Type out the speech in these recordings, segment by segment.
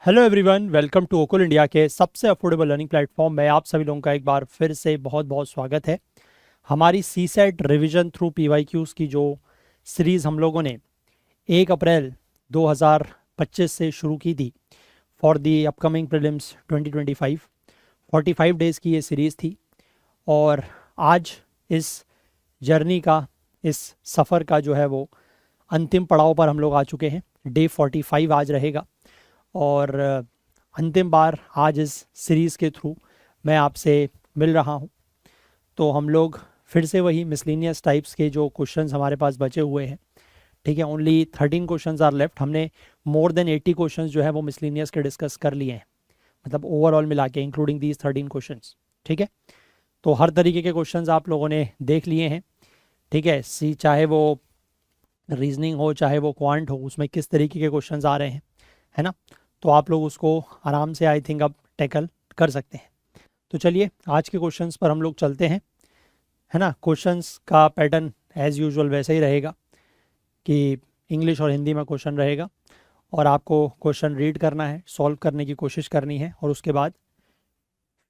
Hello everyone, welcome to ओकुल India के सबसे अफोर्डेबल लर्निंग प्लेटफॉर्म में आप सभी लोगों का एक बार फिर से बहुत बहुत स्वागत है। हमारी सी सेट रिविजन थ्रू पीवाईक्यूज़ की जो सीरीज़ हम लोगों ने 1 अप्रैल 2025 से शुरू की थी for the upcoming prelims 2025, 45 days की ये सीरीज़ थी। और आज इस जर्नी का, इस सफ़र का जो है वो अंतिम पड़ाव पर हम लोग आ चुके हैं। डे 45 आज रहेगा और अंतिम बार आज इस सीरीज़ के थ्रू मैं आपसे मिल रहा हूं। तो हम लोग फिर से वही मिसलिनियस टाइप्स के जो क्वेश्चंस हमारे पास बचे हुए हैं, ठीक है, ओनली 13 क्वेश्चंस आर लेफ्ट। हमने मोर देन 80 क्वेश्चंस जो है वो मिसलिनियस के डिस्कस कर लिए हैं, मतलब ओवरऑल मिला के इंक्लूडिंग दीज 13 क्वेश्चंस, ठीक है। तो हर तरीके के क्वेश्चंस आप लोगों ने देख लिए हैं, ठीक है। चाहे वो रीजनिंग हो, चाहे वो क्वांट हो, उसमें किस तरीके के क्वेश्चंस आ रहे हैं, है ना। तो आप लोग उसको आराम से आई थिंक अब टैकल कर सकते हैं। तो चलिए आज के क्वेश्चंस पर हम लोग चलते हैं, है ना। क्वेश्चंस का पैटर्न एज़ यूजुअल वैसे ही रहेगा कि इंग्लिश और हिंदी में क्वेश्चन रहेगा और आपको क्वेश्चन रीड करना है, सॉल्व करने की कोशिश करनी है और उसके बाद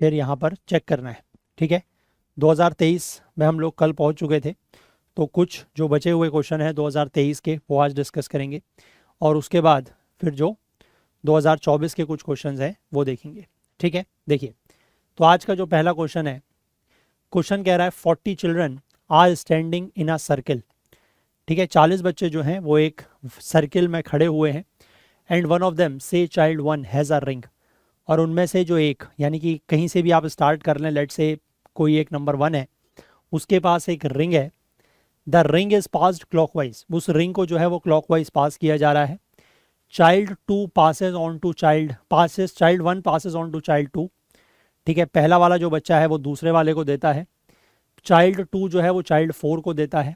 फिर यहाँ पर चेक करना है, ठीक है। 2023 में हम लोग कल पहुँच चुके थे, तो कुछ जो बचे हुए क्वेश्चन हैं 2023 के वो आज डिस्कस करेंगे और उसके बाद फिर जो 2024 के कुछ क्वेश्चंस हैं वो देखेंगे, ठीक है। देखिए, तो आज का जो पहला क्वेश्चन है, क्वेश्चन कह रहा है 40 children are standing in a circle, ठीक है। 40 बच्चे जो हैं वो एक सर्किल में खड़े हुए हैं एंड वन ऑफ देम से child one has a ring, और उनमें से जो एक, यानी कि कहीं से भी आप स्टार्ट कर लें, लेट से कोई एक नंबर 1 है, उसके पास एक रिंग है। The ring is passed clockwise, उस रिंग को जो है वो क्लॉकवाइज पास किया जा रहा है। Child 2 passes on to child child 1 passes on to child 2, ठीक है। पहला वाला जो बच्चा है वो दूसरे वाले को देता है। चाइल्ड 2 जो है वो चाइल्ड 4 को देता है।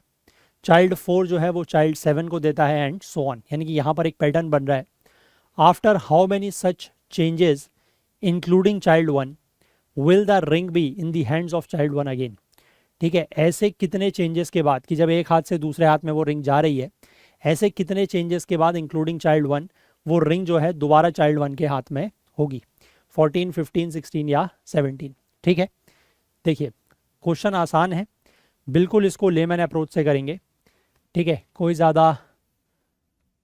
चाइल्ड 4 जो है वो चाइल्ड 7 को देता है एंड सो ऑन। यानी कि यहाँ पर एक पैटर्न बन रहा है। After how many such changes including child 1 will the ring be in the hands of child 1 again, ठीक है। ऐसे कितने चेंजेस के बाद, कि जब एक हाथ से दूसरे हाथ में वो रिंग जा रही है, ऐसे कितने चेंजेस के बाद इंक्लूडिंग चाइल्ड 1 वो रिंग जो है दोबारा चाइल्ड 1 के हाथ में होगी। 14, 15, 16 या 17, ठीक है। देखिए, क्वेश्चन आसान है, बिल्कुल इसको लेमैन अप्रोच से करेंगे, ठीक है। कोई ज़्यादा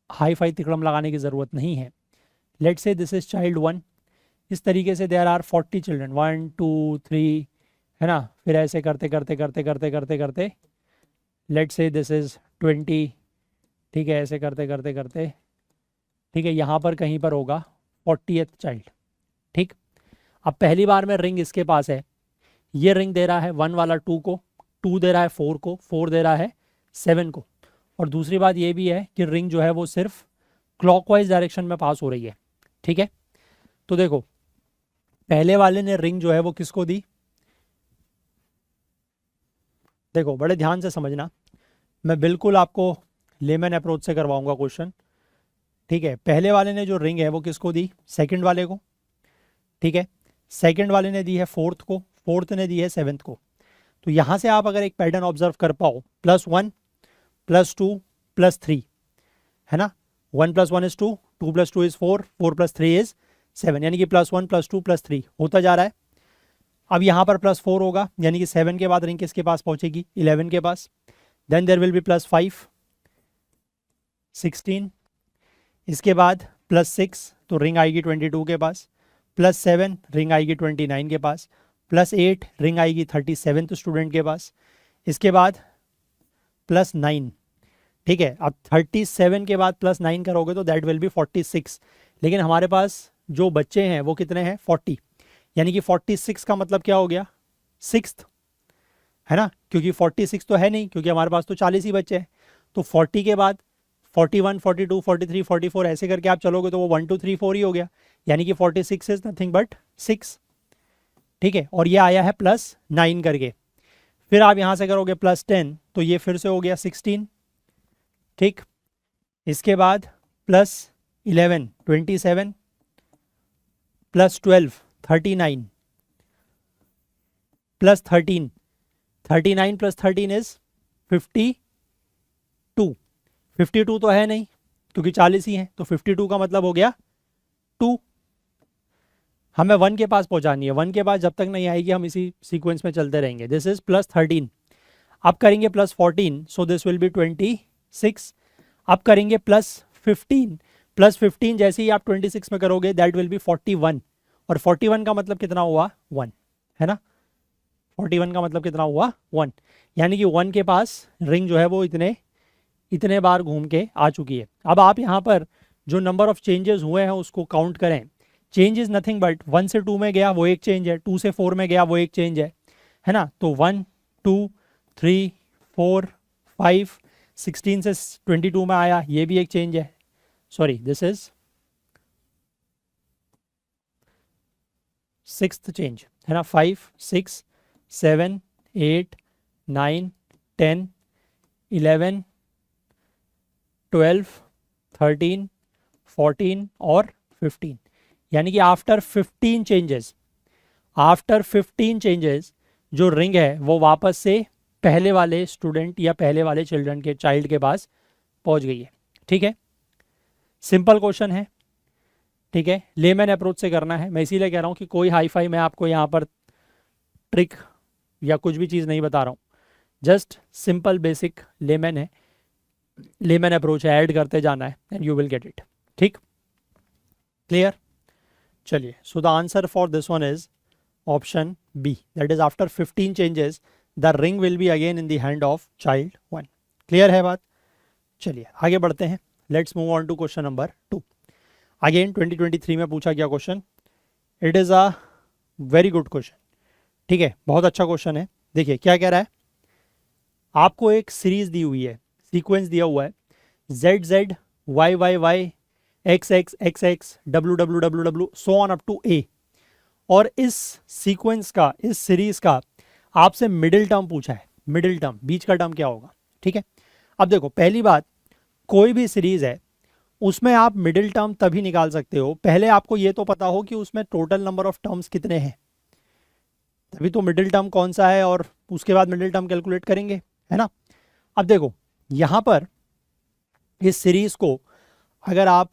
हाई फाई तिकड़म लगाने की ज़रूरत नहीं है। लेट से दिस इज चाइल्ड 1, इस तरीके से देयर आर 40 चिल्ड्रन, 1 2 3, है ना। फिर ऐसे करते करते करते करते करते करते लेट से दिस इज 20, ठीक है। ऐसे करते करते करते, ठीक है, यहाँ पर कहीं पर होगा 40th चाइल्ड, ठीक। अब पहली बार में रिंग इसके पास है, ये रिंग दे रहा है 1 वाला 2 को, 2 दे रहा है 4 को, 4 दे रहा है 7 को। और दूसरी बात ये भी है कि रिंग जो है वो सिर्फ क्लॉकवाइज डायरेक्शन में पास हो रही है, ठीक है। तो देखो, पहले वाले ने रिंग जो है वो किसको दी, देखो बड़े ध्यान से समझना, मैं बिल्कुल आपको लेमन अप्रोच से करवाऊंगा क्वेश्चन, ठीक है। पहले वाले ने जो रिंग है वो किसको दी, सेकंड वाले को, ठीक है। सेकंड वाले ने दी है फोर्थ को, फोर्थ ने दी है 7th को। तो यहाँ से आप अगर एक पैटर्न ऑब्जर्व कर पाओ, +1 +2 +3, है ना। 1 + 1 is 2, 2 + 2 is 4, 4 + 3 is 7, यानी कि +1 +2 +3 होता जा रहा है। अब यहाँ पर +4 होगा, यानी कि 7 के बाद रिंग किसके पास पहुंचेगी, 11 के पास। देन देर विल बी +5 16, इसके बाद +6 तो रिंग आएगी 22 के पास, +7 रिंग आएगी 29 के पास, +8 रिंग आएगी 37th स्टूडेंट के पास, इसके बाद +9, ठीक है। अब 37 के बाद +9 करोगे तो दैट विल बी 46, लेकिन हमारे पास जो बच्चे हैं वो कितने हैं, 40, यानी कि 46 का मतलब क्या हो गया, 6th, है ना। क्योंकि 46 तो है नहीं, क्योंकि हमारे पास तो 40 ही बच्चे हैं। तो 40 के बाद 41 42 43 44 ऐसे करके आप चलोगे तो वो 1 2 3 4 ही हो गया, यानी कि 46 इज नथिंग बट 6, ठीक है। और ये आया है +9 करके। फिर आप यहां से करोगे +10 तो ये फिर से हो गया 16, ठीक। इसके बाद +11 27, +12 39, +13 39 + 13 इज 52, 52 तो है नहीं क्योंकि 40 ही है, तो 52 का मतलब हो गया 2, हमें 1 के पास पहुंचानी है, 1 के पास जब तक नहीं आएगी हम इसी सीक्वेंस में चलते रहेंगे। दिस इज +13, अब करेंगे +14, सो दिस विल बी 26, अब करेंगे +15, +15 जैसे ही आप 26 में करोगे दैट विल बी 41, और 41 का मतलब कितना हुआ 1, है ना, 41 का मतलब कितना हुआ 1, यानी कि 1 के पास रिंग जो है वो इतने बार घूम के आ चुकी है। अब आप यहाँ पर जो नंबर ऑफ चेंजेस हुए हैं उसको काउंट करें, चेंज इज नथिंग बट 1 से 2 में गया वो एक चेंज है, 2 से 4 में गया वो एक चेंज है ना, तो 1 2 3 4 5 16 से 22 में आया ये भी एक चेंज है, sorry this is 6th change, है ना, 5 6 7 8 9 10 11 12 13 14 और 15, यानी कि आफ्टर 15 चेंजेस जो रिंग है वो वापस से पहले वाले स्टूडेंट या पहले वाले चिल्ड्रन के चाइल्ड के पास पहुंच गई है। ठीक है, सिंपल क्वेश्चन है, ठीक है, लेमन अप्रोच से करना है। मैं इसीलिए कह रहा हूँ कि कोई हाई फाई मैं आपको यहाँ पर ट्रिक या कुछ भी चीज़ नहीं बता रहा हूँ, just simple basic layman approach है, ऐड करते जाना है and you will get it. ठीक, क्लियर, चलिए, so the answer for this one is option B, that is after 15 changes the ring will be again in the hand of child 1। Clear है बात, चलिए आगे बढ़ते हैं, let's move on to question number 2। Again 2023 में पूछा गया question, it is a very good question, ठीक है, बहुत अच्छा क्वेश्चन है। देखिए क्या कह रहा है, आपको एक सीरीज दी हुई है, सीक्वेंस दिया हुआ है, Z Y Y Y X W W W W so on up to A, और इस सीक्वेंस का, इस सीरीज का आपसे मिडिल टर्म पूछा है, मिडिल टर्म बीच का टर्म क्या होगा। ठीक है, अब देखो पहली बात, कोई भी सीरीज है उसमें आप मिडिल टर्म तभी निकाल सकते हो पहले आपको ये तो पता हो कि उसमें टोटल नंबर ऑफ टर्म्स कितने हैं, तभी तो मिडिल टर्म कौन सा है और उसके बाद मिडिल टर्म कैलकुलेट करेंगे, है ना। अब देखो यहां पर इस सीरीज को अगर आप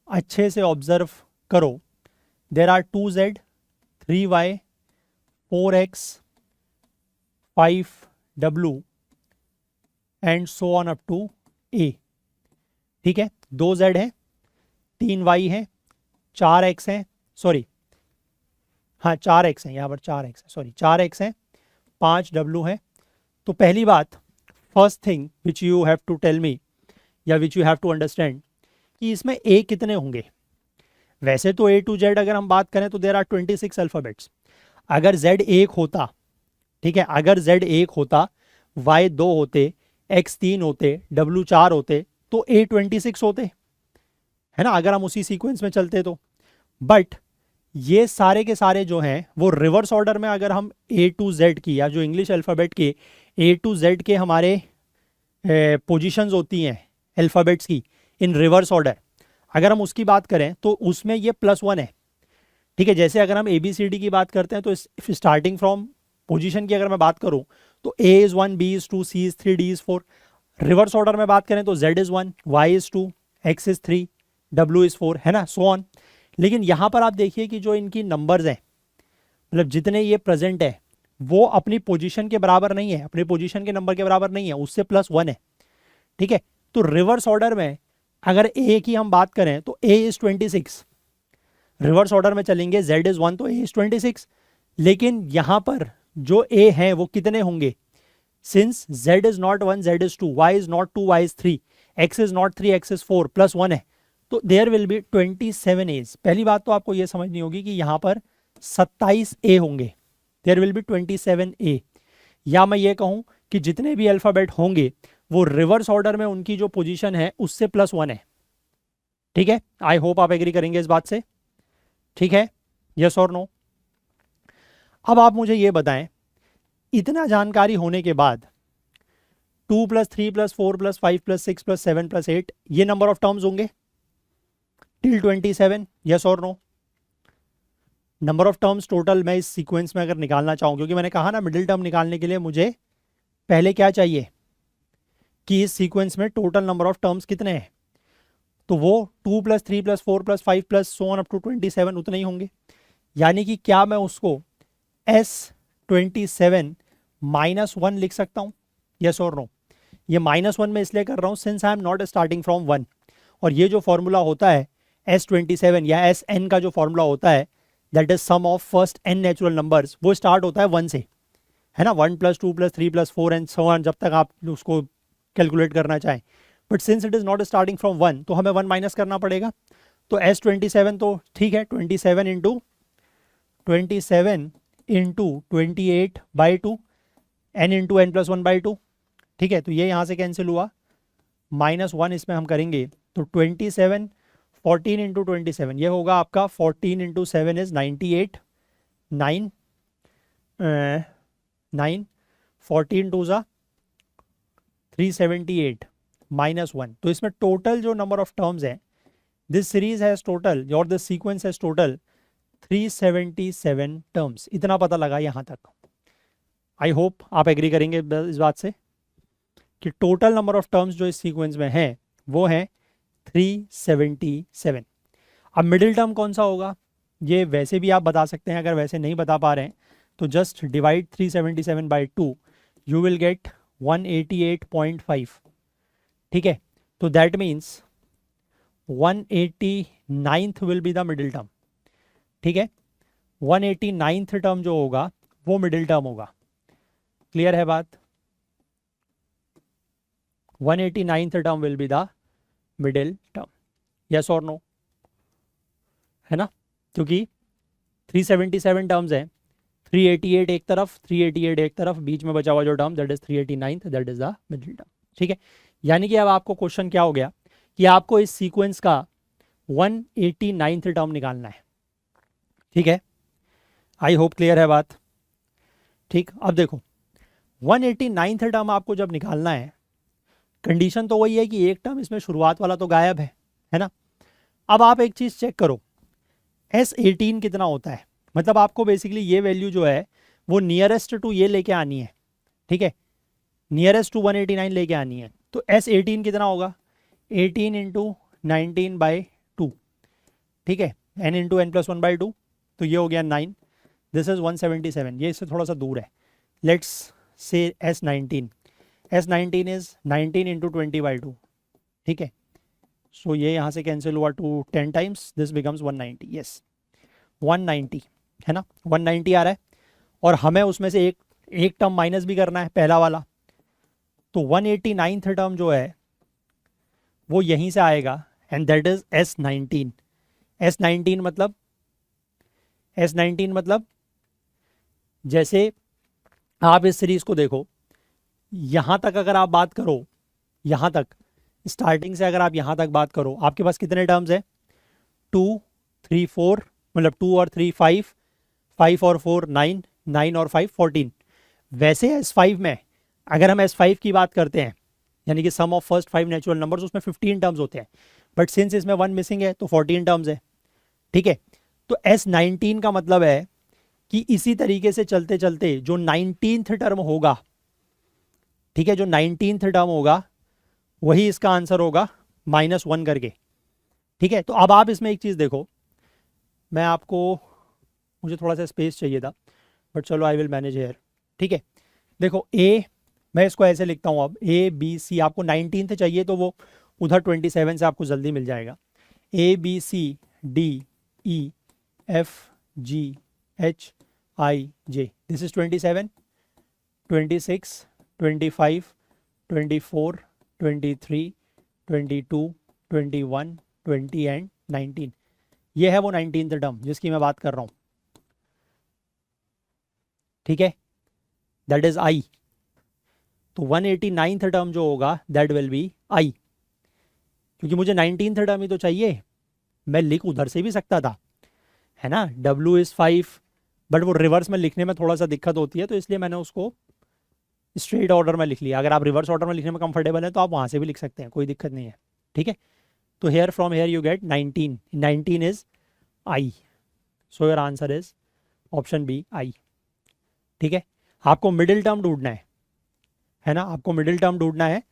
अच्छे से ऑब्जर्व करो, there are 2Z 3Y 4X 5W and so on up to A। ठीक है, 2Z है, 3Y है, 4X है, सॉरी हाँ 4X है, यहाँ पर 4X है, सॉरी 4X है, 5W है। तो पहली बात, first thing which you have to tell me या which you have to understand कि इसमें A कितने होंगे। वैसे तो A to Z अगर हम बात करें तो देर आर 26 अल्फ़ाबेट्स, अगर Z एक होता, ठीक है, अगर Z एक होता, Y 2 होते, X 3 होते, W 4 होते, तो A 26 होते, है ना, अगर हम उसी सीक्वेंस में चलते तो। बट ये सारे के सारे जो हैं वो रिवर्स ऑर्डर में, अगर हम A to Z की या जो इंग्लिश अल्फ़ाबेट के A to Z के हमारे पोजीशंस होती हैं अल्फ़ाबेट्स की इन रिवर्स ऑर्डर, अगर हम उसकी बात करें तो उसमें ये +1 है। ठीक है, जैसे अगर हम ABCD की बात करते हैं तो स्टार्टिंग फ्रॉम पोजीशन की अगर मैं बात करूं तो A is 1, B is 2, C is 3, D is 4। Reverse order में बात करें तो Z is 1, Y is 2, X is 3, W is 4, है ना, सो ऑन। लेकिन यहाँ पर आप देखिए कि जो इनकी नंबर्स हैं, मतलब जितने ये प्रेजेंट है वो अपनी पोजीशन के बराबर नहीं है, अपनी पोजीशन के नंबर के बराबर नहीं है, उससे +1 है। ठीक है, तो रिवर्स ऑर्डर में अगर A की हम बात करें तो A is 26, रिवर्स ऑर्डर में चलेंगे, Z is 1 तो A is 26, लेकिन यहाँ पर जो A है वो कितने होंगे, since Z is not 1, Z is 2, Y is not 2, Y is 3, X is not 3, X is 4, +1 है, तो देयर विल बी 27 A's। पहली बात तो आपको ये समझनी होगी कि यहाँ पर 27 A होंगे, देयर विल बी 27 A। या मैं ये कहूँ कि जितने भी अल्फ़ाबेट होंगे वो रिवर्स ऑर्डर में उनकी जो पोजीशन है उससे +1 है। ठीक है, आई होप आप एग्री करेंगे इस बात से, ठीक है, यस और नो। अब आप मुझे ये बताएं, इतना जानकारी होने के बाद 2 + 3 + 4 + 5 + 6 + 7 + 8 ये नंबर ऑफ टर्म्स होंगे टिल 27, यस और no. Number of terms total मैं इस सीक्वेंस में अगर निकालना चाहूँ, क्योंकि मैंने कहा ना मिडिल टर्म निकालने के लिए मुझे पहले क्या चाहिए कि इस सीक्वेंस में टोटल नंबर ऑफ टर्म्स कितने हैं, तो वो 2 + 3 + 4 + 5 + सो ऑन अप टू 27 उतने ही होंगे। यानी कि क्या मैं उसको S27 -1 लिख सकता हूँ? यस और नो? ये -1 में इसलिए कर रहा हूँ since I am not starting from 1, और ये जो फॉर्मूला होता है S27 या SN का जो फॉर्मूला होता है that is sum of first n natural numbers, वो स्टार्ट होता है 1 से, है ना, 1 + 2 + 3 + 4 एंड सो ऑन, जब तक आप उसको कैलकुलेट करना चाहें। But since it is not starting from 1 तो हमें 1 माइनस करना पड़ेगा। तो S27 तो ठीक है, 27 इंटू 28/2 n इंटू n+1/2, ठीक है। तो ये यहाँ से कैंसिल हुआ, -1 इसमें हम करेंगे तो 27, 14 इंटू 27 ये होगा आपका 14 इंटू 7 इज 98, 9 9 14 2 ज़ा 378 -1। तो इसमें टोटल जो नंबर ऑफ टर्म्स हैं, दिस सीरीज हैज टोटल और this sequence has total 377 terms. इतना पता लगा यहाँ तक। आई होप आप एग्री करेंगे इस बात से कि टोटल नंबर ऑफ टर्म्स जो इस सीक्वेंस में हैं वो हैं 377। अब मिडिल टर्म कौन सा होगा, ये वैसे भी आप बता सकते हैं। अगर वैसे नहीं बता पा रहे हैं तो just divide 377/2, you will gate 188.5, ठीक है। तो that means 189th will be the middle term, ठीक है। 189th टर्म जो होगा वो मिडिल टर्म होगा। क्लियर है बात? 189th term will be the middle term, yes और नो, है ना? क्योंकि 377 टर्म्स हैं, 388 एक तरफ, 388 एक तरफ, बीच में बचा हुआ जो term that is 389th, that is the middle term, ठीक है। यानी कि अब आपको क्वेश्चन क्या हो गया कि आपको इस सीक्वेंस का 189th टर्म निकालना है, ठीक है। आई होप क्लियर है बात, ठीक। अब देखो 189th टर्म आपको जब निकालना है, कंडीशन तो वही है कि एक टर्म इसमें शुरुआत वाला तो गायब है ना। अब आप एक चीज़ चेक करो, S18 कितना होता है, मतलब आपको बेसिकली ये वैल्यू जो है वो नियरेस्ट टू ये लेके आनी है, ठीक है, नियरेस्ट टू 189 लेके आनी है। तो S18 कितना होगा, 18 इंटू 19/2, ठीक है, n इंटू n+1/2, तो ये हो गया 9, दिस इज 177, ये इससे थोड़ा सा दूर है। Let's say S19 is 19 into 20/2, ठीक है। सो ये यहाँ से कैंसिल हुआ to 10 times, this becomes 190, yes 190, है ना, 190 आ रहा है। और हमें उसमें से एक टर्म माइनस भी करना है, पहला वाला। तो 189th टर्म जो है वो यहीं से आएगा and that is S19। S19 मतलब जैसे आप इस सीरीज को देखो, यहाँ तक अगर आप बात करो, यहाँ तक स्टार्टिंग से अगर आप यहाँ तक बात करो, आपके पास कितने टर्म्स हैं, 2 3 4, मतलब 2 और 3 5, 5 और 4 9, 9 और 5 14। वैसे S5 में अगर हम S5 की बात करते हैं, यानी कि सम ऑफ फर्स्ट 5 नेचुरल नंबर्स, उसमें 15 टर्म्स होते हैं, बट सिंस इसमें 1 मिसिंग है तो 14 टर्म्स है, ठीक है। तो S19 का मतलब है कि इसी तरीके से चलते चलते जो 19th टर्म होगा, ठीक है, जो 19th टर्म होगा वही इसका आंसर होगा -1 करके, ठीक है। तो अब आप इसमें एक चीज़ देखो, मैं आपको, मुझे थोड़ा सा स्पेस चाहिए था बट चलो आई विल मैनेज हेयर, ठीक है। देखो ए, मैं इसको ऐसे लिखता हूँ, अब ABC, आपको 19th चाहिए तो वो उधर 27 से आपको जल्दी मिल जाएगा। ABCDEFGHIJ, this is 27, 26, 25, 24, 23, 22, 21, 20 and 19। ये है वो 19th टर्म जिसकी मैं बात कर रहा हूँ, ठीक है, दैट इज I। तो 189th टर्म जो होगा दैट विल बी I, क्योंकि मुझे 19th टर्म ही तो चाहिए। मैं लिख उधर से भी सकता था, है ना, W इज 5, बट वो रिवर्स में लिखने में थोड़ा सा दिक्कत होती है, तो इसलिए मैंने उसको स्ट्रेट ऑर्डर में लिख लिया। अगर आप रिवर्स ऑर्डर में लिखने में कंफर्टेबल है तो आप वहाँ से भी लिख सकते हैं, कोई दिक्कत नहीं है, ठीक है। तो here from here you get 19, 19 is I, so your answer is option B I, ठीक है। आपको मिडिल टर्म ढूंढना है ना, आपको मिडिल टर्म ढूंढना है।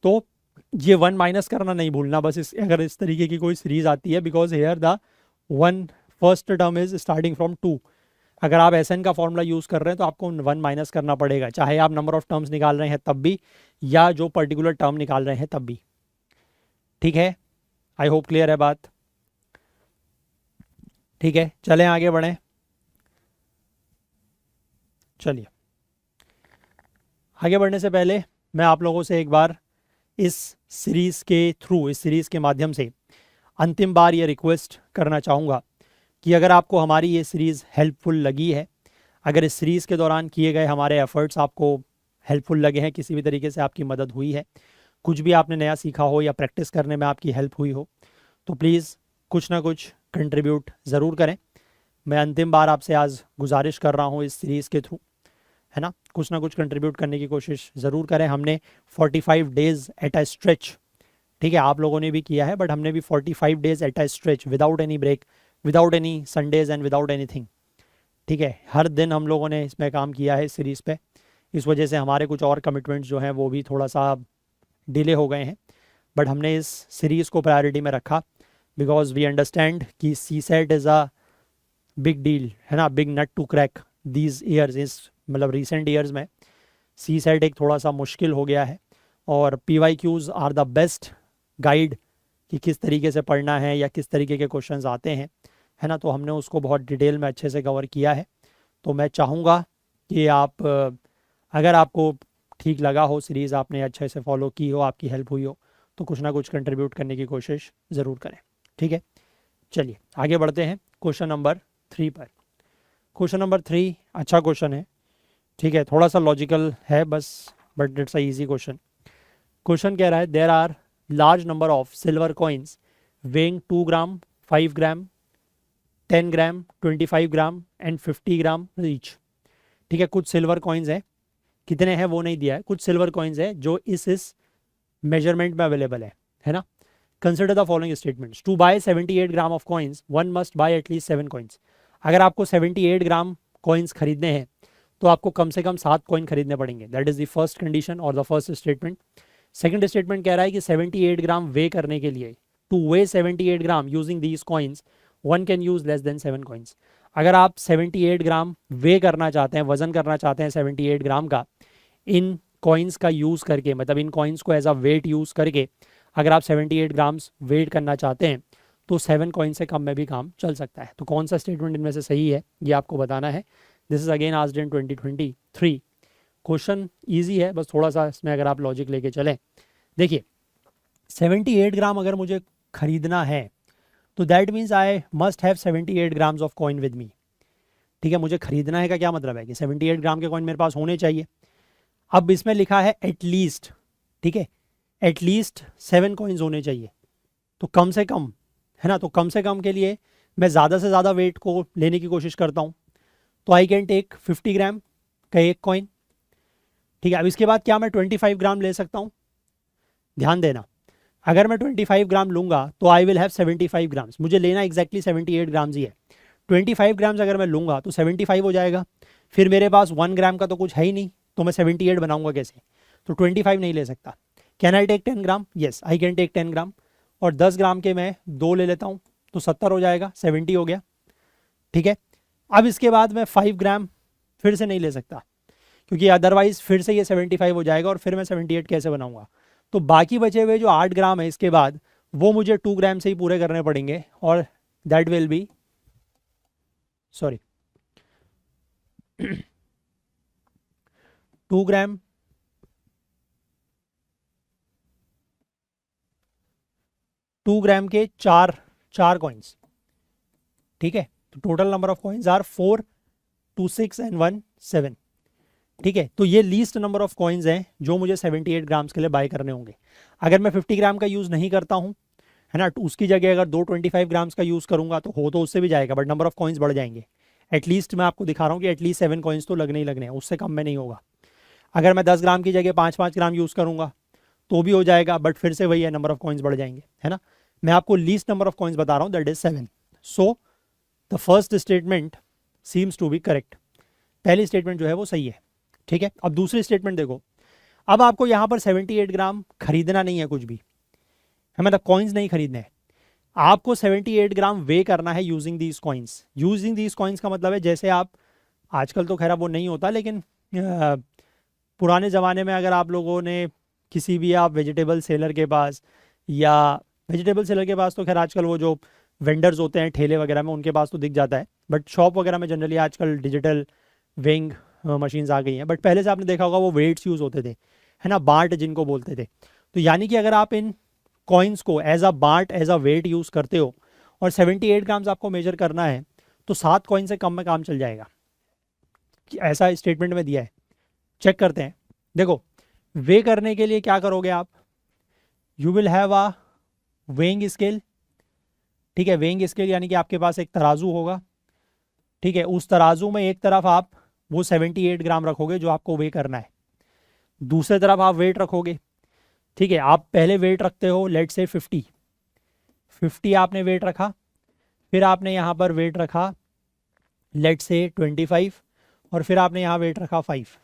तो ये 1 माइनस करना नहीं भूलना, बस अगर इस तरीके की कोई सीरीज आती है, because here the 1 first term is starting from 2। अगर आप SN का फॉर्मूला यूज़ कर रहे हैं तो आपको 1 माइनस करना पड़ेगा, चाहे आप नंबर ऑफ टर्म्स निकाल रहे हैं तब भी, या जो पर्टिकुलर टर्म निकाल रहे हैं तब भी। ठीक है, आई होप क्लियर है बात। ठीक है, चलें आगे बढ़ें। चलिए, आगे बढ़ने से पहले मैं आप लोगों से एक बार इस सीरीज़ के थ्रू, इस सीरीज़ के माध्यम से अंतिम बार ये रिक्वेस्ट करना चाहूँगा कि अगर आपको हमारी ये सीरीज़ हेल्पफुल लगी है, अगर इस सीरीज़ के दौरान किए गए हमारे एफर्ट्स आपको हेल्पफुल लगे हैं, किसी भी तरीके से आपकी मदद हुई है, कुछ भी आपने नया सीखा हो या प्रैक्टिस करने में आपकी हेल्प हुई हो, तो प्लीज़ कुछ ना कुछ कंट्रीब्यूट ज़रूर करें। मैं अंतिम बार आपसे आज गुजारिश कर रहा हूँ इस सीरीज़ के थ्रू, है ना, कुछ ना कुछ कंट्रीब्यूट करने की कोशिश ज़रूर करें। हमने 45 डेज़ एट अ स्ट्रेच, ठीक है, आप लोगों ने भी किया है, बट हमने भी 45 days at a stretch without any break, without any Sundays and without anything, ठीक है, हर दिन हम लोगों ने इसमें काम किया है इस सीरीज़ पे। इस वजह से हमारे कुछ और कमिटमेंट्स जो हैं वो भी थोड़ा सा डिले हो गए हैं, बट हमने इस सीरीज़ को प्रायोरिटी में रखा बिकॉज वी अंडरस्टैंड कि CSAT is a big deal, है ना, big nut to crack these years. इस मतलब रिसेंट ईयर्स में CSAT एक थोड़ा सा मुश्किल हो गया है, और PYQs are the best guide कि किस तरीके से पढ़ना है या किस तरीके के क्वेश्चंस आते हैं, है ना। तो हमने उसको बहुत डिटेल में अच्छे से कवर किया है। तो मैं चाहूँगा कि आप, अगर आपको ठीक लगा हो सीरीज़, आपने अच्छे से फॉलो की हो, आपकी हेल्प हुई हो, तो कुछ ना कुछ कंट्रीब्यूट करने की कोशिश ज़रूर करें। ठीक है, चलिए आगे बढ़ते हैं क्वेश्चन नंबर 3 पर। क्वेश्चन नंबर 3 अच्छा क्वेश्चन है, ठीक है, थोड़ा सा लॉजिकल है बस, but it's a easy question. Question कह रहा है there are large number of silver coins weighing 2 gram, 5 gram, 10 gram, 25 gram and 50 gram each. ठीक है, कुछ सिल्वर कॉइन्स हैं, कितने हैं वो नहीं दिया है, कुछ सिल्वर कॉइन्स है जो इस मेजरमेंट में अवेलेबल है ना। Consider the following statements. To buy 78 gram of coins one must buy at least 7 coins. अगर आपको 78 ग्राम कॉइन्स खरीदने हैं तो आपको कम से कम 7 कॉइन खरीदने पड़ेंगे। That is the first condition और the first statement. Second statement कह रहा है कि 78 ग्राम वे करने के लिए, two way 78 gram using these coins one can use less than 7 coins. अगर आप 78 ग्राम वे करना चाहते हैं, वजन करना चाहते हैं 78 ग्राम का, इन कॉइन्स का यूज़ करके, मतलब इन कॉइन्स को एज अ वेट यूज़ करके अगर आप 78 ग्राम्स वेट करना चाहते हैं तो 7 कॉइन से कम में भी काम चल सकता है। तो कौन सा स्टेटमेंट इनमें से सही है ये आपको बताना है। This is again asked in 2023। Question easy है, बस थोड़ा सा इसमें अगर आप लॉजिक लेके चलें। देखिए 78 ग्राम अगर मुझे खरीदना है तो that means I must have 78 grams of coin with me. ठीक है, मुझे खरीदना है का क्या मतलब है कि 78 ग्राम के कॉइन मेरे पास होने चाहिए। अब इसमें लिखा है एटलीस्ट, ठीक है, एटलीस्ट 7 कॉइन्स होने चाहिए, तो कम से कम, है ना, तो कम से कम के लिए मैं ज़्यादा से ज़्यादा वेट को लेने की कोशिश करता हूँ। तो आई कैन टेक 50 ग्राम का एक कॉइन। ठीक है, अब इसके बाद क्या मैं 25 ग्राम ले सकता हूँ? ध्यान देना, अगर मैं 25 ग्राम लूँगा तो आई विल हैव 75 ग्राम्स। मुझे लेना एग्जैक्टली 78 ग्राम्स ही है। 25 ग्राम्स अगर मैं लूँगा तो 75 हो जाएगा, फिर मेरे पास 1 ग्राम का तो कुछ है ही नहीं, तो मैं 78 बनाऊँगा कैसे? तो 25 नहीं ले सकता। Can I take 10 gram? Yes, I can take 10 gram, और 10 ग्राम के मैं 2 ले लेता हूँ तो 70 हो जाएगा, 70 हो गया। ठीक है, अब इसके बाद मैं 5 ग्राम फिर से नहीं ले सकता क्योंकि अदरवाइज फिर से ये 75 हो जाएगा और फिर मैं 78 कैसे बनाऊंगा। तो बाकी बचे हुए जो 8 ग्राम है इसके बाद वो मुझे 2 ग्राम से ही पूरे करने पड़ेंगे, और that will be, sorry 2 gram, 2 gram के चार कॉइन्स। ठीक है, तो total number of coins are 4, 2, 6 and 1, 7। ठीक है, तो ये लीस्ट नंबर ऑफ कॉइन्स हैं जो मुझे 78 ग्राम्स के लिए बाय करने होंगे। अगर मैं 50 ग्राम का यूज़ नहीं करता हूँ, है ना, तो उसकी जगह अगर 25 ग्राम्स का यूज़ करूँगा तो हो तो उससे भी जाएगा, बट नंबर ऑफ कॉइन्स बढ़ जाएंगे। एटलीस्ट मैं आपको दिखा रहा हूँ कि एटलीस्ट 7 कॉइन्स तो लगने ही लगने हैं, उससे कम में नहीं होगा। अगर मैं 10 ग्राम की जगह 5-5 ग्राम यूज़ करूँगा तो भी हो जाएगा, बट फिर से वही है, नंबर ऑफ कॉइन्स बढ़ जाएंगे, है ना। मैं आपको लीस्ट नंबर ऑफ कॉइन्स बता रहा हूँ, that is 7। So the first statement seems to be correct. पहली स्टेटमेंट जो है वो सही है। ठीक है, अब दूसरी स्टेटमेंट देखो। अब आपको यहाँ पर 78 ग्राम खरीदना नहीं है कुछ भी, है, मतलब कॉइन्स नहीं खरीदने हैं। आपको 78 ग्राम वे करना है using these coins. Using these coins का मतलब है जैसे आप, आजकल तो खैर वो नहीं होता, लेकिन पुराने ज़माने में अगर आप लोगों ने किसी भी आप वेजिटेबल सेलर के पास, या वेजिटेबल सेलर के पास तो खैर आजकल वो जो वेंडर्स होते हैं ठेले वगैरह में, उनके पास तो दिख जाता है, बट शॉप वगैरह में जनरली आजकल डिजिटल वेइंग मशीन्स आ गई हैं। बट पहले से आपने देखा होगा वो वेट्स यूज़ होते थे, है ना, बाट जिनको बोलते थे। तो यानी कि अगर आप इन कॉइन्स को एज अ बाट, एज अ वेट यूज़ करते हो और 78 ग्राम्स आपको मेजर करना है, तो 7 कॉइन से कम में काम चल जाएगा, ऐसा स्टेटमेंट में दिया है। चेक करते हैं। देखो, वे करने के लिए क्या करोगे आप, you will have a weighing scale. ठीक है, वेइंग स्केल यानी कि आपके पास एक तराजू होगा। ठीक है, उस तराजू में एक तरफ आप वो 78 ग्राम रखोगे जो आपको वे करना है, दूसरी तरफ आप वेट रखोगे। ठीक है, आप पहले वेट रखते हो लेट से 50 आपने वेट रखा, फिर आपने यहाँ पर वेट रखा लेट से 25, और फिर आपने यहाँ वेट रखा 5।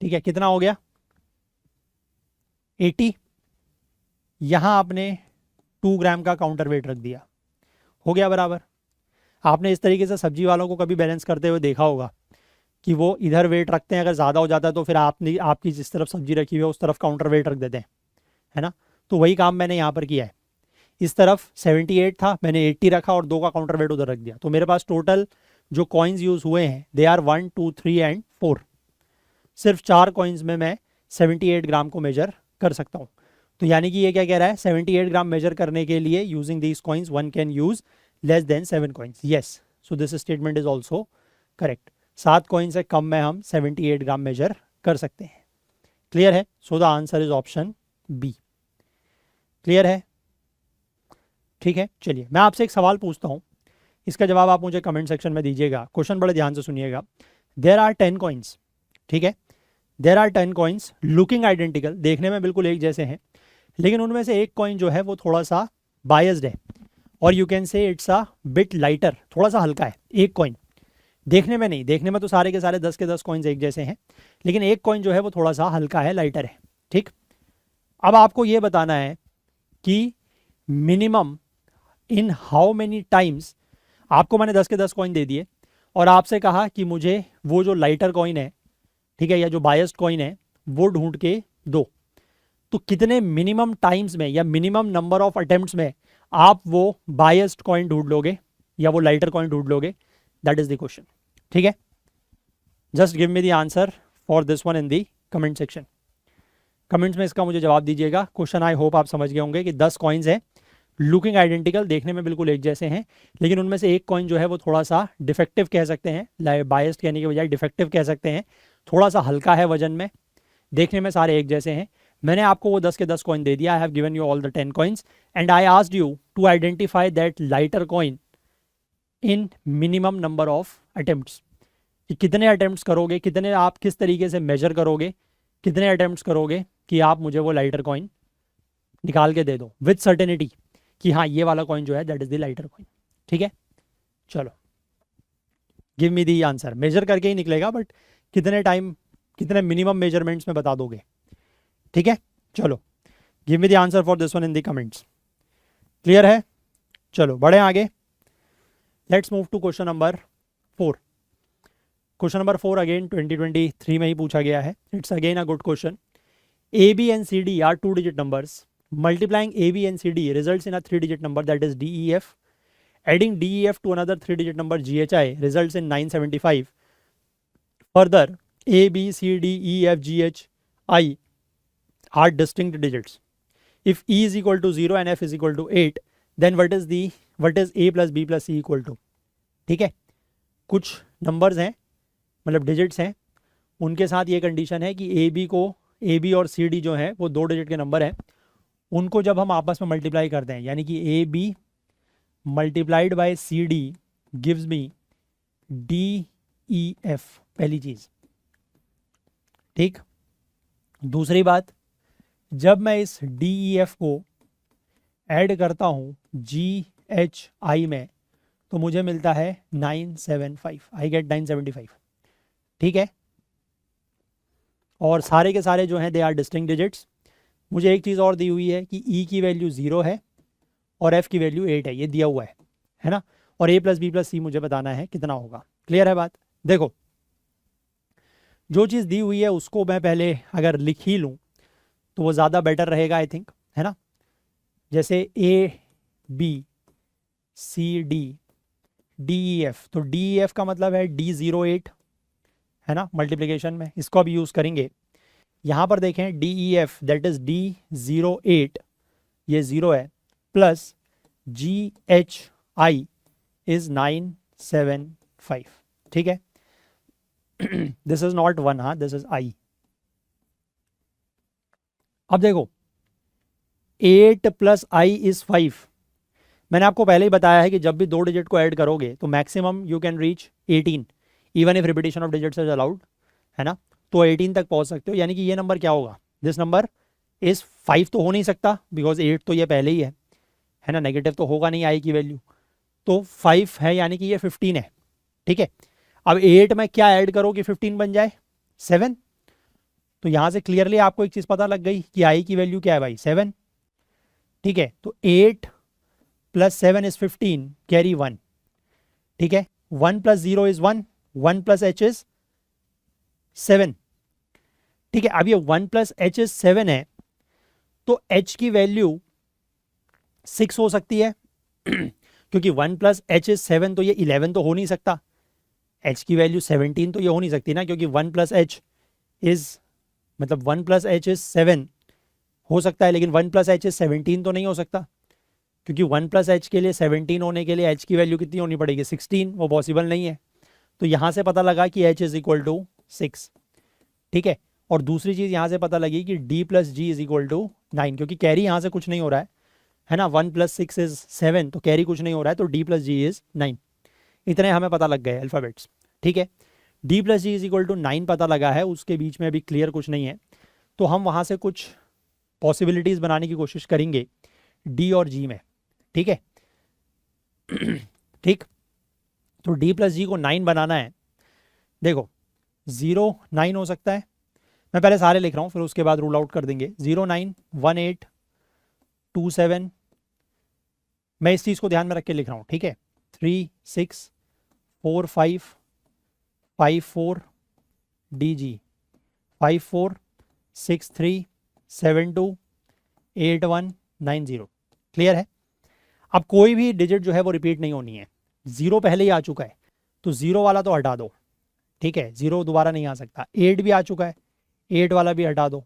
ठीक है, कितना हो गया 80। यहाँ आपने 2 ग्राम का काउंटर वेट रख दिया, हो गया बराबर। आपने इस तरीके से सब्जी वालों को कभी बैलेंस करते हुए देखा होगा कि वो इधर वेट रखते हैं, अगर ज़्यादा हो जाता है तो फिर आपने आपकी जिस तरफ सब्जी रखी हुई है उस तरफ काउंटर वेट रख देते हैं, है ना। तो वही काम मैंने यहाँ पर किया है। इस तरफ 78 था, मैंने 80 रखा और 2 का काउंटर वेट उधर रख दिया। तो मेरे पास टोटल जो कॉइन्स यूज़ हुए हैं दे आर 1, 2, 3 एंड 4। सिर्फ 4 कॉइन्स में मैं 78 ग्राम को मेजर कर सकता हूँ। तो यानी कि ये क्या कह रहा है, 78 ग्राम मेजर करने के लिए using these coins one can use less than 7 coins. Yes, so this statement is also correct. 7 coin से कम में हम 78 ग्राम मेजर कर सकते हैं। क्लियर है? So the answer is option B. Clear है? ठीक है, चलिए मैं आपसे एक सवाल पूछता हूँ, इसका जवाब आप मुझे कमेंट सेक्शन में दीजिएगा। क्वेश्चन बड़े ध्यान से सुनिएगा। There are 10 coins. ठीक है, there are 10 coins looking identical, देखने में बिल्कुल एक जैसे हैं, लेकिन उनमें से एक कॉइन जो है वो थोड़ा सा बायस्ड है, और you can say it's a bit lighter, थोड़ा सा हल्का है। एक कॉइन देखने में नहीं, देखने में तो सारे के सारे 10 के 10 कॉइन्स एक जैसे हैं, लेकिन एक कॉइन जो है वो थोड़ा सा हल्का है, लाइटर है। ठीक, अब आपको ये बताना है कि minimum in how many times, आपको मैंने 10 के 10 कॉइन दे दिए और आपसे कहा कि मुझे वो जो लाइटर कॉइन है, ठीक है, या जो बायस्ड कॉइन है वो ढूंढ के दो। तो कितने मिनिमम टाइम्स में या मिनिमम नंबर ऑफ अटेम्प्ट्स में आप वो बायस्ड कॉइन ढूंढ लोगे या वो लाइटर कॉइन ढूंढ लोगे? That is the question. ठीक है, just give me the answer for this one in the comment section. Comments में इसका मुझे जवाब दीजिएगा। क्वेश्चन आई होप आप समझ गए होंगे कि 10 कॉइन्स हैं, लुकिंग आइडेंटिकल, देखने में बिल्कुल एक जैसे हैं, लेकिन उनमें से एक कॉइन जो है वो थोड़ा सा डिफेक्टिव कह सकते हैं, बायस्ड कहने के बजाय डिफेक्टिव कह सकते हैं, थोड़ा सा हल्का है वजन में, देखने में सारे एक जैसे हैं। मैंने आपको वो 10 के 10 कॉइन दे दिया। I have given you all the 10 coins and I asked you to identify that lighter coin in minimum number of attempts, कि कितने अटेम्प्ट्स करोगे, कितने आप किस तरीके से मेजर करोगे, कितने अटेम्प्ट्स करोगे कि आप मुझे वो लाइटर कॉइन निकाल के दे दो विद सर्टेनिटी कि हाँ ये वाला कॉइन जो है that is the lighter coin. ठीक है, चलो give me the answer. Measure करके ही निकलेगा, बट कितने टाइम, कितने मिनिमम मेजरमेंट्स में बता दोगे? ठीक है, चलो give me the answer for this one in the comments. Clear है? चलो बढ़े आगे। Let's move to question number 4। Question number 4 again 2023 में ही पूछा गया है। It's again a good question. A B and C D are 2 digit numbers, multiplying a b and c d results in a 3 digit number that is d e f. Adding d e f to another 3 digit number g h i results in 975. Further, a b c d e f g h i are distinct digits. If e is equal to 0 and f is equal to 8, then what is a plus b plus c equal to? ठीक है, कुछ numbers हैं, मतलब digits हैं, उनके साथ ये condition है कि ए बी और सी डी जो है वो 2 डिजिट के नंबर हैं, उनको जब हम आपस में मल्टीप्लाई करते हैं, यानी कि A B multiplied by C D gives me D E F, पहली चीज। ठीक, दूसरी बात, जब मैं इस डी ई एफ को ऐड करता हूं जी एच आई में तो मुझे मिलता है 975, आई गेट 975। ठीक है, और सारे के सारे जो हैं दे आर डिस्टिंक्ट डिजिट्स। मुझे एक चीज़ और दी हुई है कि e की वैल्यू 0 है और f की वैल्यू 8 है, ये दिया हुआ है ना। और a प्लस बी प्लस सी मुझे बताना है कितना होगा। क्लियर है बात? देखो जो चीज़ दी हुई है उसको मैं पहले अगर लिख ही लूँ तो वो ज़्यादा बेटर रहेगा आई थिंक, है ना। जैसे A B C D D E F, तो डी ई एफ का मतलब है D08, है ना, मल्टीप्लिकेशन में इसको अब यूज़ करेंगे। यहाँ पर देखें D E F that is D08, ये 0 है, प्लस GHI इज 975, ठीक है। दिस इज नॉट 1, हाँ दिस इज I। अब देखो 8 प्लस I इज 5। मैंने आपको पहले ही बताया है कि जब भी दो डिजिट को ऐड करोगे तो maximum you can reach 18 even if repetition of digits is allowed, है ना। तो 18 तक पहुंच सकते हो, यानी कि ये नंबर क्या होगा, दिस नंबर इज 5 तो हो नहीं सकता बिकॉज 8 तो ये पहले ही है ना, नेगेटिव तो होगा नहीं आई की वैल्यू, तो 5 है यानी कि ये 15 है, ठीक है। अब 8 में क्या ऐड करो कि 15 बन जाए, 7। तो यहां से क्लियरली आपको एक चीज पता लग गई कि आई की वैल्यू क्या है भाई, 7, ठीक है। तो 8 प्लस 7 इज 15, कैरी 1, ठीक है। 1 plus 0 is 1, 1 plus h is 7, ठीक है। अब ये 1 प्लस h इज 7 है, तो h की वैल्यू 6 हो सकती है क्योंकि 1 प्लस h इज 7, तो ये 11 तो हो नहीं सकता। h की वैल्यू 17 तो ये हो नहीं सकती ना, क्योंकि 1 प्लस h इज मतलब 1 प्लस h इज 7 हो सकता है, लेकिन 1 प्लस h इज 17 तो नहीं हो सकता, क्योंकि 1 प्लस h के लिए 17 होने के लिए h की वैल्यू कितनी होनी पड़ेगी, 16, वो पॉसिबल नहीं है। तो यहाँ से पता लगा कि h इज इक्वल टू 6, ठीक है। और दूसरी चीज़ यहाँ से पता लगी कि d plus G is equal to 9, क्योंकि कैरी यहाँ से कुछ नहीं हो रहा है ना। 1 प्लस 6 इज 7, तो कैरी कुछ नहीं हो रहा है, तो d प्लस जी इज 9। इतने हमें पता लग गए अल्फ़ाबेट्स, ठीक है। d plus G is equal to 9 पता लगा है, उसके बीच में अभी क्लियर कुछ नहीं है, तो हम वहाँ से कुछ पॉसिबिलिटीज़ बनाने की कोशिश करेंगे d और g में, ठीक है। ठीक, तो d प्लस जी को 9 बनाना है। देखो 0 9 हो सकता है, मैं पहले सारे लिख रहा हूँ फिर उसके बाद रूल आउट कर देंगे। 0 9 1 8 2 7, मैं इस चीज़ को ध्यान में रख के लिख रहा हूँ, ठीक है। 3 6 4 5 5 4 डी जी 5 4 6 3 7 2 8 1 9 0। क्लियर है? अब कोई भी डिजिट जो है वो रिपीट नहीं होनी है। 0 पहले ही आ चुका है तो 0 वाला तो हटा दो, ठीक है, 0 दोबारा नहीं आ सकता। 8 भी आ चुका है, 8 वाला भी हटा दो।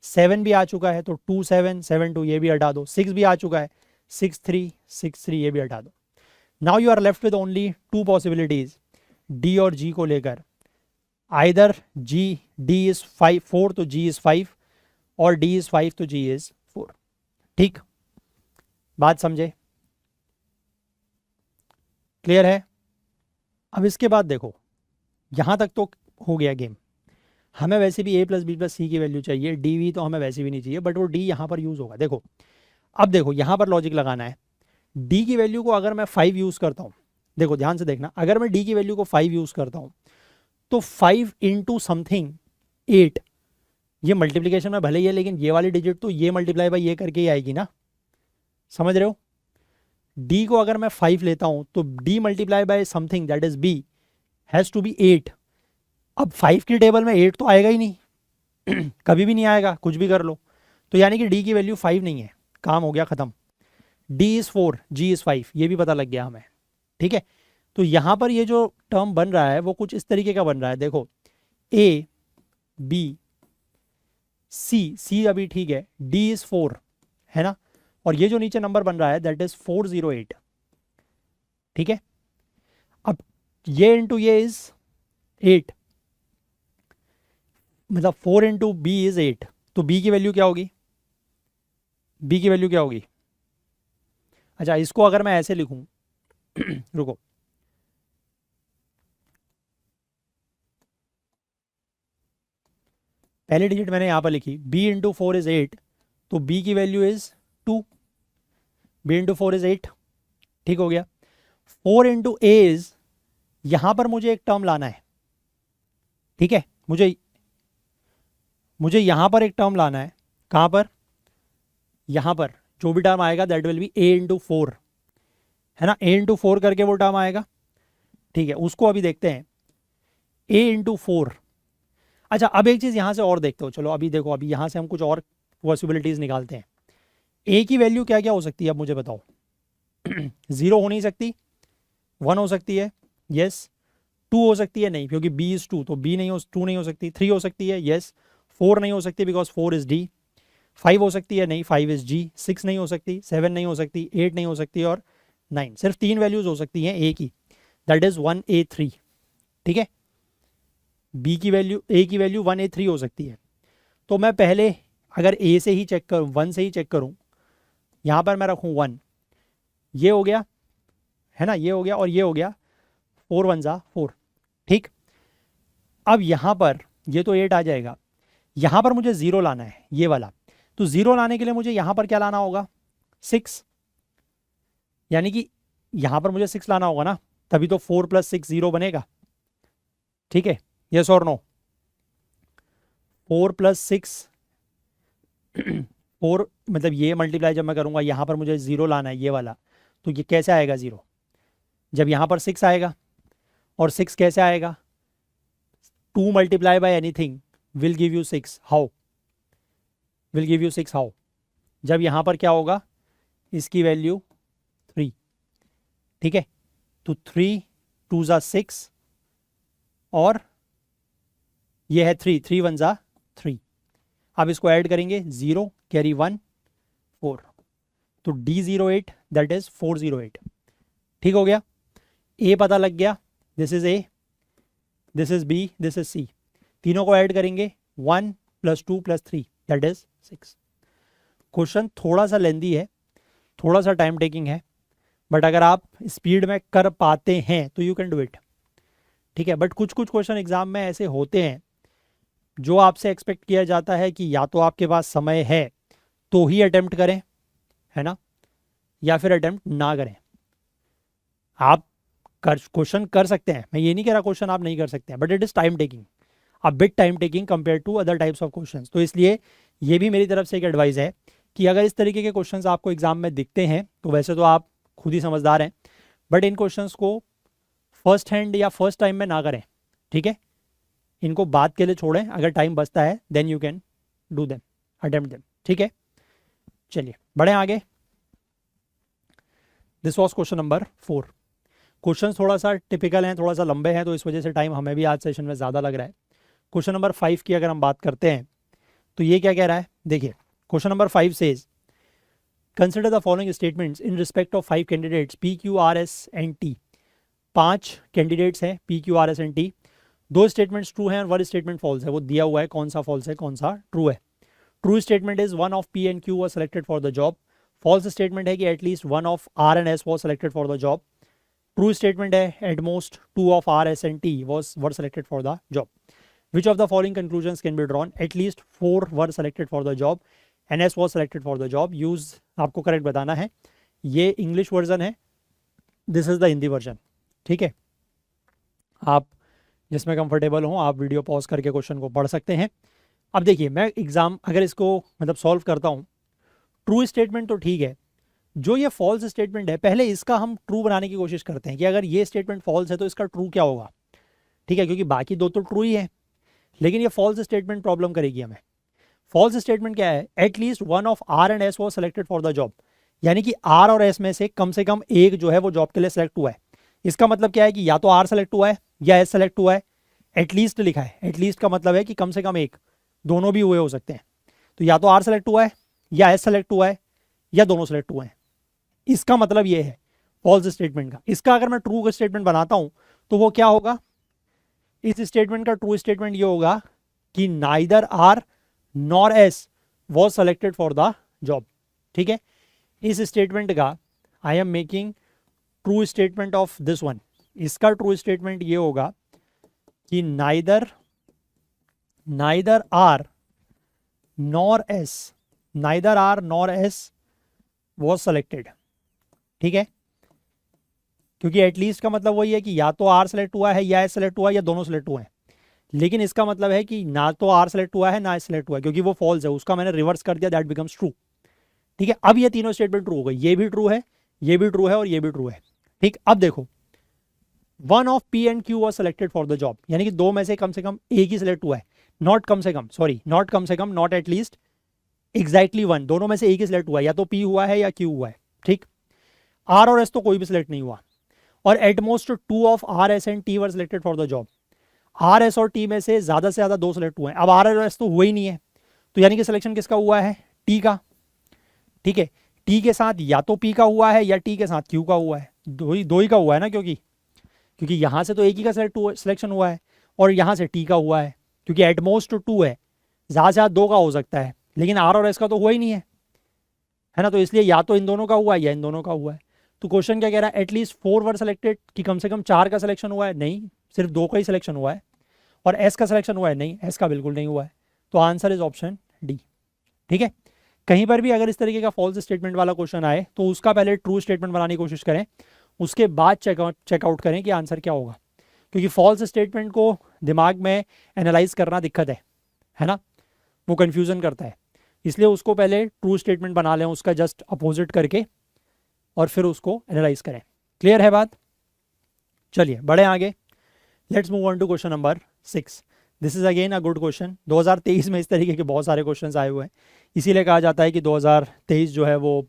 7 भी आ चुका है तो 2 7 7 2 ये भी हटा दो। 6 भी आ चुका है, 6 3 6 3 ये भी हटा दो। Now you are left with only 2 possibilities D और जी को लेकर। आइदर जी डी इज 4 तो जी इज 5, और डी इज 5 तो जी इज 4। ठीक, बात समझे? क्लियर है? अब इसके बाद देखो, यहां तक तो हो गया गेम। हमें वैसे भी a प्लस बी प्लस सी की वैल्यू चाहिए, डी वी तो हमें वैसे भी नहीं चाहिए, बट वो डी यहाँ पर यूज़ होगा। देखो अब देखो यहाँ पर लॉजिक लगाना है। डी की वैल्यू को अगर मैं 5 यूज़ करता हूँ, देखो ध्यान से देखना, अगर मैं डी की वैल्यू को 5 यूज़ करता हूँ तो 5 इंटू समथिंग 8, ये मल्टीप्लीकेशन में भले ही है लेकिन ये वाली डिजिट तो ये मल्टीप्लाई बाई ये करके ही आएगी ना, समझ रहे हो? डी को अगर मैं 5 लेता हूँ तो D multiply by something that is B has to be 8। अब 5 की टेबल में 8 तो आएगा ही नहीं कभी भी नहीं आएगा, कुछ भी कर लो। तो यानी कि डी की वैल्यू 5 नहीं है, काम हो गया ख़त्म। डी इज़ 4, जी इज़ 5, ये भी पता लग गया हमें, ठीक है। तो यहाँ पर ये जो टर्म बन रहा है वो कुछ इस तरीके का बन रहा है। देखो ए बी सी अभी ठीक है, डी इज़ 4, है ना, और ये जो नीचे नंबर बन रहा है दैट इज़ 408, ठीक है। अब ये इंटू ये इज़ 8, मतलब 4 इंटू बी इज़ 8, तो बी की वैल्यू क्या होगी? बी की वैल्यू क्या होगी? अच्छा, इसको अगर मैं ऐसे लिखूं रुको, पहली डिजिट मैंने यहां पर लिखी, b इंटू 4 इज 8, तो b की value is 2, b into 4 is 8, ठीक हो गया। 4 इंटू ए इज, यहां पर मुझे एक टर्म लाना है, ठीक है, मुझे यहां पर एक टर्म लाना है। कहां पर? यहां पर जो भी टर्म आएगा that will B a into 4, है ना, a इंटू 4 करके वो टर्म आएगा। ठीक है, उसको अभी देखते हैं, a इंटू 4। अच्छा, अब एक चीज़ यहाँ से और देखते हो, चलो अभी देखो, अभी यहाँ से हम कुछ और पॉसिबिलिटीज़ निकालते हैं। a की वैल्यू क्या क्या हो सकती है, अब मुझे बताओ। 0 हो नहीं सकती, 1 हो सकती है, यस। 2 हो सकती है, नहीं, क्योंकि b इज 2, तो b नहीं हो, 2 नहीं हो सकती। 3 हो सकती है, यस। 4 नहीं हो सकती बिकॉज 4 इज d। 5 हो सकती है, नहीं, 5 इज g। 6 नहीं हो सकती, 7 नहीं हो सकती, 8 नहीं हो सकती, और 9। सिर्फ 3 वैल्यूज हो सकती हैं a की, दैट इज 1 a 3। ठीक है, b की वैल्यू, a की वैल्यू 1 a 3 हो सकती है। तो मैं पहले अगर a से ही चेक करूँ, 1 से ही चेक करूँ, यहाँ पर मैं रखूँ 1, ये हो गया, है ना, ये हो गया और ये हो गया, 4 1 जा 4। ठीक, अब यहाँ पर ये तो 8 आ जाएगा, यहाँ पर मुझे 0 लाना है, ये वाला। तो 0 लाने के लिए मुझे यहाँ पर क्या लाना होगा, 6, यानी कि यहाँ पर मुझे 6 लाना होगा ना, तभी तो 4 + 6 0 बनेगा। ठीक है, यस और नो। 4 + 6 4 मतलब ये मल्टीप्लाई जब मैं करूँगा, यहाँ पर मुझे 0 लाना है, ये वाला, तो ये कैसे आएगा 0, जब यहाँ पर 6 आएगा। और 6 कैसे आएगा, 2 multiply by anything will give you 6, how will give you 6 how, जब यहाँ पर क्या होगा, इसकी वैल्यू 3। ठीक है, तो 3 2 जा 6 और ये है 3, 3 1 जा 3। अब इसको ऐड करेंगे, 0 कैरी 1 4, तो D08 दैट इज 408। ठीक हो गया, A पता लग गया, this is A, this is B, this is C। तीनों को ऐड करेंगे, 1 + 2 + 3 दैट इज 6। क्वेश्चन थोड़ा सा लेंदी है, थोड़ा सा टाइम टेकिंग है, बट अगर आप स्पीड में कर पाते हैं तो यू कैन डू इट। ठीक है, बट कुछ कुछ क्वेश्चन एग्जाम में ऐसे होते हैं जो आपसे एक्सपेक्ट किया जाता है कि या तो आपके पास समय है तो ही अटेम्प्ट करें, है ना, या फिर अटेम्प्ट ना करें। आप क्वेश्चन कर सकते हैं, मैं ये नहीं कह रहा क्वेश्चन आप नहीं कर सकते हैं, but it is time taking, a bit time taking compare to other types of questions. तो इसलिए ये भी मेरी तरफ से एक एडवाइस है कि अगर इस तरीके के क्वेश्चंस आपको एग्जाम में दिखते हैं तो वैसे तो आप खुद ही समझदार हैं, बट इन क्वेश्चंस को फर्स्ट हैंड या फर्स्ट टाइम में ना करें। ठीक है, इनको बाद के लिए छोड़ें, अगर टाइम बचता है then you can do them, attempt them. ठीक है, चलिए बढ़े आगे। This was question number 4। क्वेश्चन थोड़ा सा टिपिकल हैं, थोड़ा सा लंबे हैं, तो इस वजह से टाइम हमें भी आज सेशन में ज़्यादा लग रहा है। क्वेश्चन नंबर 5 की अगर हम बात करते हैं तो ये क्या कह रहा है, देखिए question number 5 says consider the following statements in respect of 5 candidates P Q R S and T। 5 candidates हैं P Q R S and T, 2 statements true हैं और 1 स्टेटमेंट फॉल्स है। वो दिया हुआ है कौन सा फॉल्स है कौन सा ट्रू है। True statement is 1 of P and Q was selected for the job। False statement है कि at least 1 of R and S was selected for the job। True statement है at most 2 of R S and T were selected for the job। Which of the following conclusions can be drawn? At least 4 were selected for the job and S was selected for the job। Use आपको correct बताना है। ये English version है, this is the Hindi version. ठीक है, आप जिसमें comfortable हो आप वीडियो पॉज करके क्वेश्चन को पढ़ सकते हैं। अब देखिए मैं एग्जाम अगर इसको मतलब सॉल्व करता हूँ, ट्रू स्टेटमेंट तो ठीक है, जो ये फॉल्स स्टेटमेंट है पहले इसका हम ट्रू बनाने की कोशिश करते हैं कि अगर ये स्टेटमेंट फॉल्स है तो इसका ट्रू क्या होगा। ठीक है, क्योंकि बाकी दो तो ट्रू ही है, लेकिन ये फॉल्स स्टेटमेंट प्रॉब्लम करेगी हमें। फॉल्स स्टेटमेंट क्या है, at least 1 of R and S was selected for the job, यानी कि R और S में से कम एक जो है वो जॉब के लिए सेलेक्ट हुआ है। इसका मतलब क्या है कि या तो R सेलेक्ट हुआ है या S सेलेक्ट हुआ है। एटलीस्ट लिखा है, एटलीस्ट का मतलब है कि कम से कम एक, दोनों भी हुए हो सकते हैं। तो या तो R सेलेक्ट हुआ है या S सेलेक्ट हुआ है या दोनों सेलेक्ट हुए हैं। इसका मतलब ये है फॉल्स स्टेटमेंट का। इसका अगर मैं ट्रू का स्टेटमेंट बनाता हूं तो वो क्या होगा, इस स्टेटमेंट का ट्रू स्टेटमेंट ये होगा कि neither R nor S was selected for the job। ठीक है, इस स्टेटमेंट का I am making true statement of this one. इसका ट्रू स्टेटमेंट ये होगा कि neither R nor S was selected। ठीक है, क्योंकि एटलीस्ट का मतलब वही है कि या तो R सेलेक्ट हुआ है या S सेलेक्ट हुआ है या दोनों सेलेक्ट हुए हैं। लेकिन इसका मतलब है कि ना तो R सेलेक्ट हुआ है ना S सेलेक्ट हुआ है, क्योंकि वो फॉल्स है, उसका मैंने रिवर्स कर दिया, दैट बिकम्स ट्रू। ठीक है, अब ये तीनों स्टेटमेंट ट्रू हो गई, ये भी ट्रू है, ये भी ट्रू है और ये भी ट्रू है। ठीक, अब देखो one of P and Q was selected for the job, यानी कि दो में से कम एक ही सिलेक्ट हुआ है, नॉट कम से कम, सॉरी नॉट कम से कम, नॉट एटलीस्ट, एग्जैक्टली वन, दोनों में से एक ही सिलेक्ट हुआ है, या तो पी हुआ है या क्यू हुआ है। ठीक, आर और एस तो कोई भी सिलेक्ट नहीं हुआ, और at most two of R S and T were selected for the job, R S और टी में से ज्यादा से ज्यादा दो सिलेक्ट हुए हैं। अब आर और एस तो हुआ ही नहीं है, तो यानी कि सिलेक्शन किसका हुआ है, टी का। ठीक है, टी के साथ या तो पी का हुआ है या टी के साथ क्यू का हुआ है, दो ही का हुआ है ना, क्योंकि क्योंकि यहां से तो एक ही का सिलेक्शन हुआ है और यहां से टी का हुआ है, क्योंकि एटमोस्ट टू है, ज्यादा से ज्यादा दो का हो सकता है, लेकिन आर और एस का तो हुआ ही नहीं है ना, तो इसलिए या तो इन दोनों का हुआ है या इन दोनों का हुआ है। तो क्वेश्चन क्या कह रहा है, एटलीस्ट फोर वर सेलेक्टेड, कि कम से कम चार का सिलेक्शन हुआ है, नहीं सिर्फ दो का ही सिलेक्शन हुआ है। और एस का सिलेक्शन हुआ है, नहीं एस का बिल्कुल नहीं हुआ है। तो आंसर इज ऑप्शन डी। ठीक है, कहीं पर भी अगर इस तरीके का फॉल्स स्टेटमेंट वाला क्वेश्चन आए तो उसका पहले ट्रू स्टेटमेंट बनाने की कोशिश करें, उसके बाद चेकआउट करें कि आंसर क्या होगा, क्योंकि फॉल्स स्टेटमेंट को दिमाग में एनालाइज करना दिक्कत है ना, वो कन्फ्यूजन करता है, इसलिए उसको पहले ट्रू स्टेटमेंट बना लें उसका जस्ट अपोजिट करके, और फिर उसको एनालाइज करें। क्लियर है बात? चलिए बढ़े आगे, let's move on to question number 6। This is again a good question. 2023 में इस तरीके के बहुत सारे क्वेश्चंस आए हुए हैं, इसीलिए कहा जाता है कि 2023 जो है वो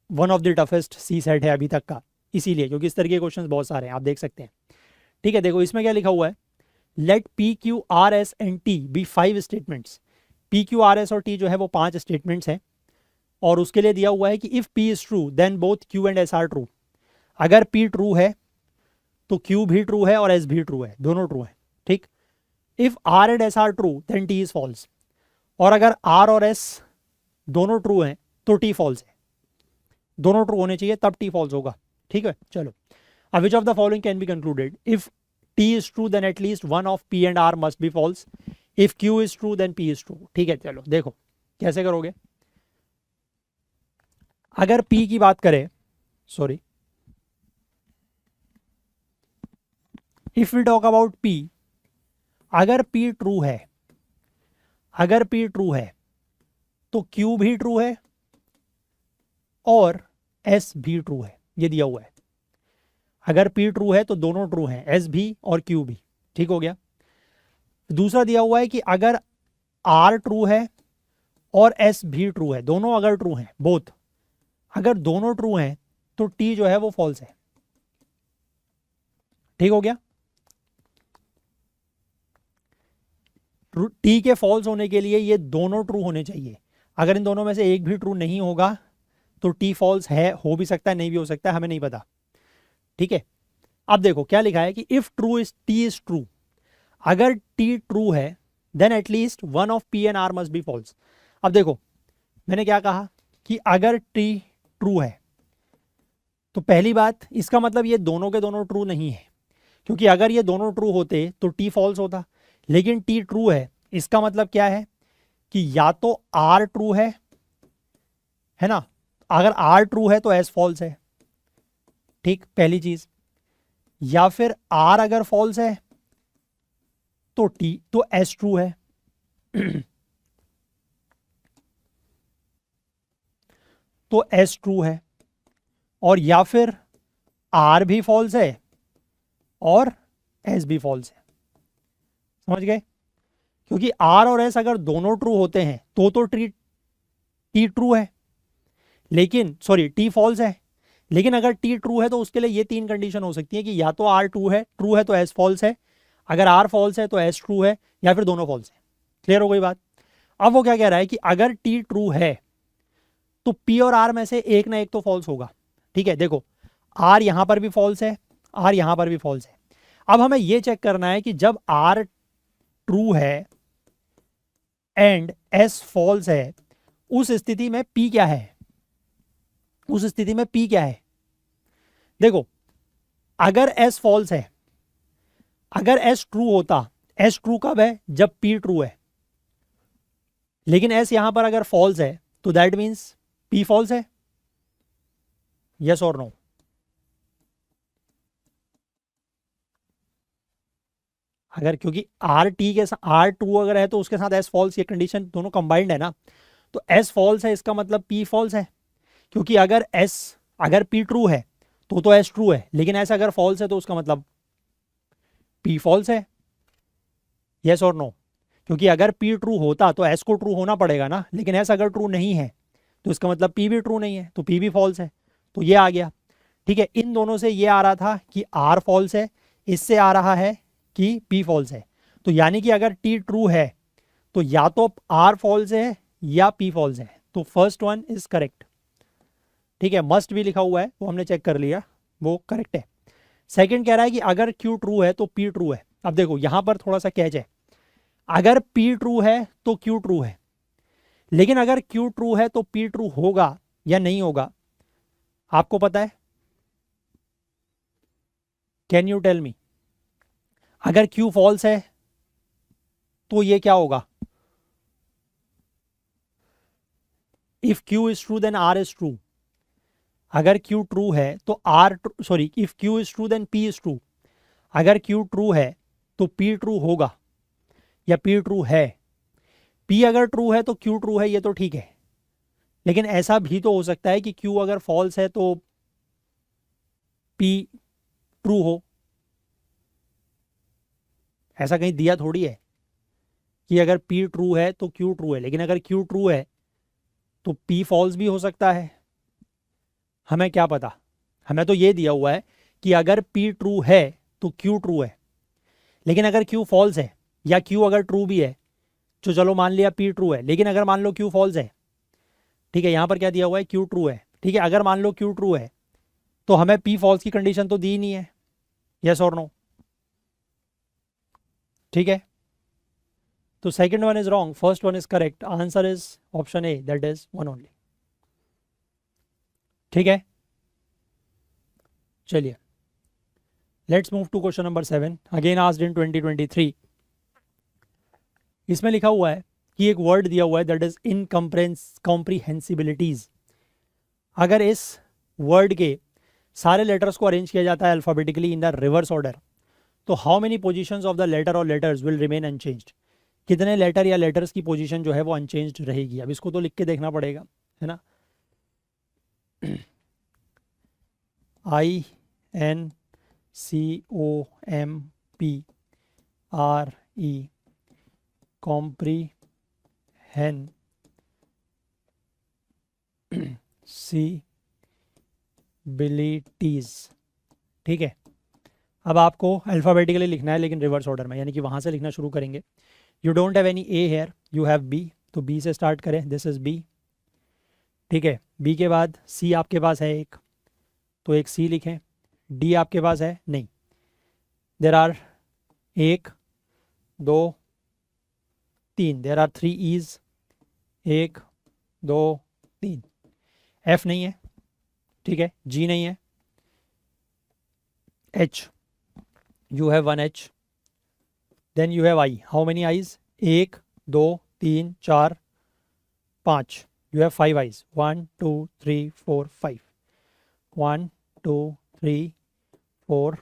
one of the toughest C SAT है अभी तक का, इसीलिए क्योंकि इस तरीके के क्वेश्चंस बहुत सारे हैं, आप देख सकते हैं। ठीक है, देखो इसमें क्या लिखा हुआ है, let P Q R S and T be 5 statements. P Q R S और टी जो है वो 5 स्टेटमेंट्स हैं, और उसके लिए दिया हुआ है कि if P is true then both Q and S are true. अगर पी ट्रू है तो क्यू भी ट्रू है और एस भी ट्रू है, दोनों ट्रू है। ठीक, if R and S are true then T is false, और अगर आर और एस दोनों ट्रू हैं तो टी फॉल्स है, दोनों ट्रू होने चाहिए तब टी फॉल्स होगा। ठीक है, चलो, अब which of the following can be concluded, if T is true then at least one of P and R must be false, if Q is true then P is true. ठीक है, चलो देखो कैसे करोगे। अगर P की बात करें, sorry, if we talk about P, अगर P ट्रू है, अगर P ट्रू है तो Q भी ट्रू है और S भी ट्रू है, ये दिया हुआ है। अगर P ट्रू है तो दोनों ट्रू हैं, S भी और Q भी। ठीक हो गया। दूसरा दिया हुआ है कि अगर R ट्रू है और S भी ट्रू है, दोनों अगर ट्रू हैं, बोथ अगर दोनों ट्रू हैं तो T जो है वो फॉल्स है। ठीक हो गया। T के फॉल्स होने के लिए ये दोनों ट्रू होने चाहिए, अगर इन दोनों में से एक भी ट्रू नहीं होगा तो T फॉल्स है, हो भी सकता है नहीं भी हो सकता है, हमें नहीं पता। ठीक है, अब देखो क्या लिखा है कि if true is T is true, अगर T ट्रू है then at least one of P and R must be false. अब देखो मैंने क्या कहा कि अगर T ट्रू है तो पहली बात, इसका मतलब ये दोनों के दोनों ट्रू नहीं है, क्योंकि अगर ये दोनों ट्रू होते तो T फॉल्स होता, लेकिन T ट्रू है, इसका मतलब क्या है कि या तो R ट्रू है ना, अगर R ट्रू है तो S फॉल्स है। ठीक, पहली चीज, या फिर R अगर फॉल्स है तो S ट्रू है। तो S ट्रू है, और या फिर R भी फॉल्स है और S भी फॉल्स है। समझ गए? क्योंकि R और S अगर दोनों ट्रू होते हैं तो T ट्रू है, लेकिन सॉरी T फॉल्स है, लेकिन अगर T ट्रू है तो उसके लिए ये तीन कंडीशन हो सकती है कि या तो R ट्रू है तो S फॉल्स है, अगर R फॉल्स है तो S ट्रू है, या फिर दोनों फॉल्स है। क्लियर हो गई बात? अब वो क्या कह रहा है कि अगर T ट्रू है तो P और R में से एक ना एक तो फॉल्स होगा। ठीक है, देखो R यहां पर भी फॉल्स है, R यहां पर भी फॉल्स है। अब हमें यह चेक करना है कि जब R ट्रू है एंड S फॉल्स है, उस स्थिति में P क्या है, उस स्थिति में P क्या है। देखो अगर S फॉल्स है, अगर S ट्रू होता, S ट्रू कब है, जब P ट्रू है, लेकिन S यहां पर अगर फॉल्स है तो दैट मीन्स P फॉल्स है। यस और नो? अगर क्योंकि R T के साथ R ट्रू अगर है तो उसके साथ S फॉल्स, ये कंडीशन दोनों कंबाइंड है ना, तो एस फॉल्स है इसका मतलब पी फॉल्स है, क्योंकि अगर पी ट्रू है तो एस ट्रू है, लेकिन एस अगर फॉल्स है तो उसका मतलब पी फॉल्स है। यस और नो? क्योंकि अगर पी ट्रू होता तो एस को ट्रू होना पड़ेगा ना, लेकिन एस अगर ट्रू नहीं है तो इसका मतलब पी भी ट्रू नहीं है, तो पी भी फॉल्स है। तो ये आ गया। ठीक है, इन दोनों से ये आ रहा था कि आर फॉल्स है, इससे आ रहा है कि पी फॉल्स है। तो यानी कि अगर टी ट्रू है तो या तो आर फॉल्स है या पी फॉल्स है, तो फर्स्ट वन इज करेक्ट। ठीक है, मस्ट भी लिखा हुआ है वो हमने चेक कर लिया, वो करेक्ट है। सेकंड कह रहा है कि अगर क्यू ट्रू है तो पी ट्रू है। अब देखो यहां पर थोड़ा सा कैच है, अगर पी ट्रू है तो क्यू ट्रू है, लेकिन अगर क्यू ट्रू है तो पी ट्रू होगा या नहीं होगा, आपको पता है? Can you tell me? अगर क्यू फॉल्स है तो ये क्या होगा? If Q is true then R is true. अगर क्यू ट्रू है तो if Q is true then P is true. अगर क्यू ट्रू है तो पी ट्रू होगा या पी ट्रू है। पी अगर ट्रू है तो क्यू ट्रू है, ये तो ठीक है, लेकिन ऐसा भी तो हो सकता है कि क्यू अगर फॉल्स है तो पी ट्रू हो। ऐसा कहीं दिया थोड़ी है कि अगर पी ट्रू है तो क्यू ट्रू है, लेकिन अगर क्यू ट्रू है तो पी फॉल्स भी हो सकता है। हमें क्या पता? हमें तो ये दिया हुआ है कि अगर पी ट्रू है तो क्यू ट्रू है, लेकिन अगर क्यू फॉल्स है या क्यू अगर ट्रू भी है, तो चलो मान लिया पी ट्रू है, लेकिन अगर मान लो क्यू फॉल्स है, ठीक है, यहां पर क्या दिया हुआ है? क्यू ट्रू है। ठीक है, अगर मान लो क्यू ट्रू है तो हमें पी फॉल्स की कंडीशन तो दी नहीं है। यस और नो? ठीक है, तो second one is wrong, first one is correct. Answer is option A, that is one only. ठीक है, चलिए let's move to question number 7, again asked in 2023। इसमें लिखा हुआ है कि एक वर्ड दिया हुआ है दैट इज इनकॉम्प्रिहेंसिबिलिटीज। अगर इस वर्ड के सारे लेटर्स को अरेंज किया जाता है alphabetically in the reverse order, तो how many positions of the letter और लेटर्स विल रिमेन अनचेंज्ड? कितने लेटर या लेटर्स की पोजीशन जो है वो अनचेंज्ड रहेगी? अब इसको तो लिख के देखना पड़ेगा, है ना। INCOMPRE, कॉम्प्रीहेंसिबिलिटीज। ठीक है, अब आपको अल्फाबेटिकली लिखना है लेकिन रिवर्स ऑर्डर में, यानी कि वहां से लिखना शुरू करेंगे। You don't have any A here, you have B, तो बी से स्टार्ट करें, दिस इज बी। ठीक है, बी के बाद सी आपके पास है एक, तो एक सी लिखें। डी आपके पास है नहीं, there are 1 2 3, there are 3 E's, 1 2 3। F नहीं है, ठीक है, जी नहीं है, H, you have 1 H, then you have I. How many I's? 1 2 3 4 5, you have 5 I's, 1 2 3 4 5, 1 2 3 4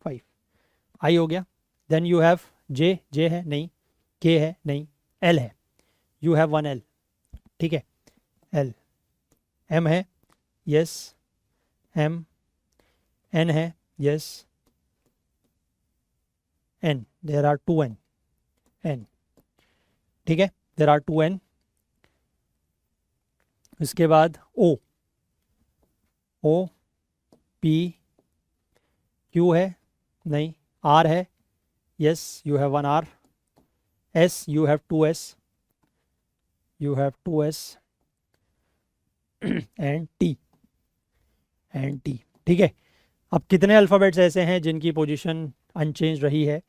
5, आई हो गया। देन यू हैव जे, जे है नहीं, के है नहीं, एल है, यू हैव 1 एल। ठीक है, एल। एम है, यस, एम। एन है, yes, N, there are 2 N, N. ठीक है, देर आर 2 एन। इसके बाद ओ, ओ पी, क्यू है नहीं, आर है, yes, you have 1 R, S, you have 2 S, you have 2 S, and T, and T. ठीक है, अब कितने अल्फ़ाबेट्स ऐसे हैं जिनकी पोजीशन अनचेंज रही है?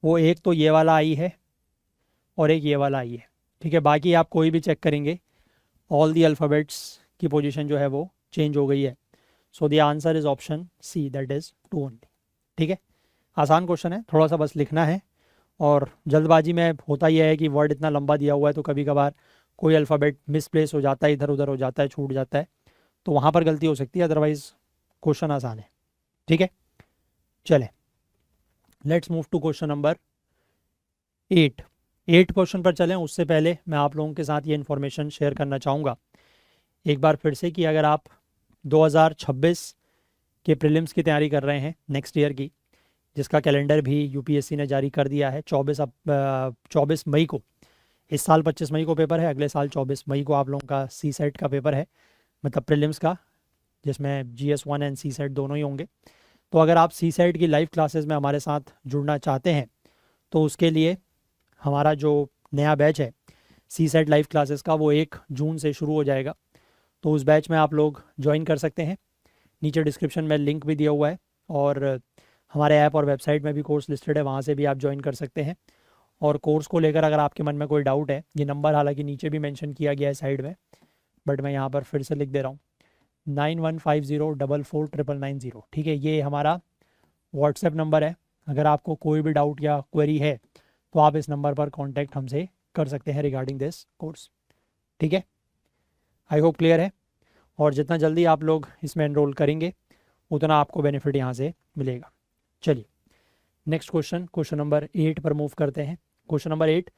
वो एक तो ये वाला आई है और एक ये वाला आई है। ठीक है, बाकी आप कोई भी चेक करेंगे, ऑल दी अल्फ़ाबेट्स की पोजीशन जो है वो चेंज हो गई है। So the answer is option C, that is 2 only. ठीक है, आसान क्वेश्चन है, थोड़ा सा बस लिखना है, और जल्दबाजी में होता यह है कि वर्ड इतना लंबा दिया हुआ है तो कभी कभार कोई अल्फ़ाबेट मिसप्लेस हो जाता है, इधर उधर हो जाता है, छूट जाता है, तो वहाँ पर गलती हो सकती है, अदरवाइज क्वेश्चन आसान है। ठीक है, चले let's move to question number 8। 8 question पर चलें उससे पहले मैं आप लोगों के साथ ये इन्फॉर्मेशन शेयर करना चाहूँगा एक बार फिर से कि अगर आप 2026 के प्रीलिम्स की तैयारी कर रहे हैं नेक्स्ट ईयर की, जिसका कैलेंडर भी यूपीएससी ने जारी कर दिया है 24 मई को। इस साल 25 मई को पेपर है, अगले साल 24 मई को आप लोगों का सी सेट का पेपर है, मतलब प्रीलिम्स का, जिसमें GS1 एंड सी सेट दोनों ही होंगे। तो अगर आप सी सेट की लाइव क्लासेस में हमारे साथ जुड़ना चाहते हैं तो उसके लिए हमारा जो नया बैच है सी सेट लाइव क्लासेस का, वो 1 जून से शुरू हो जाएगा। तो उस बैच में आप लोग ज्वाइन कर सकते हैं। नीचे डिस्क्रिप्शन में लिंक भी दिया हुआ है और हमारे ऐप और वेबसाइट में भी कोर्स लिस्टेड है, वहाँ से भी आप ज्वाइन कर सकते हैं। और कोर्स को लेकर अगर आपके मन में कोई डाउट है, ये नंबर हालांकि नीचे भी मेंशन किया गया है साइड में, बट मैं यहाँ पर फिर से लिख दे रहा हूँ 9150449990। ठीक है, ये हमारा व्हाट्सएप नंबर है। अगर आपको कोई भी डाउट या क्वेरी है तो आप इस नंबर पर कांटेक्ट हमसे कर सकते हैं रिगार्डिंग दिस कोर्स। ठीक है, आई होप क्लियर है। और जितना जल्दी आप लोग इसमें एनरोल करेंगे उतना आपको बेनिफिट यहाँ से मिलेगा। चलिए नेक्स्ट क्वेश्चन नंबर 8 पर मूव करते हैं। क्वेश्चन नंबर 8,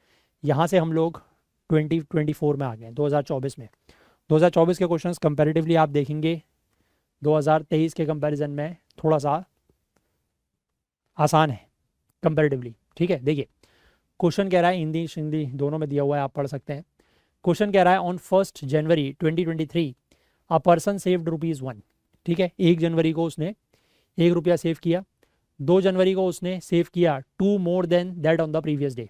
यहाँ से हम लोग 2024 में आ गए हैं, 2024 में। 2024 के क्वेश्चंस कंपैरेटिवली आप देखेंगे 2023 के कंपैरिजन में थोड़ा सा आसान है कंपैरेटिवली। ठीक है, देखिए क्वेश्चन कह रहा है, हिंदी दोनों में दिया हुआ है, आप पढ़ सकते हैं। क्वेश्चन कह रहा है on 1 January 2023 a person saved ₹1। ठीक है, 1 जनवरी को उसने 1 रुपया सेव किया। 2 जनवरी को उसने सेव किया 2 more than that on the previous day.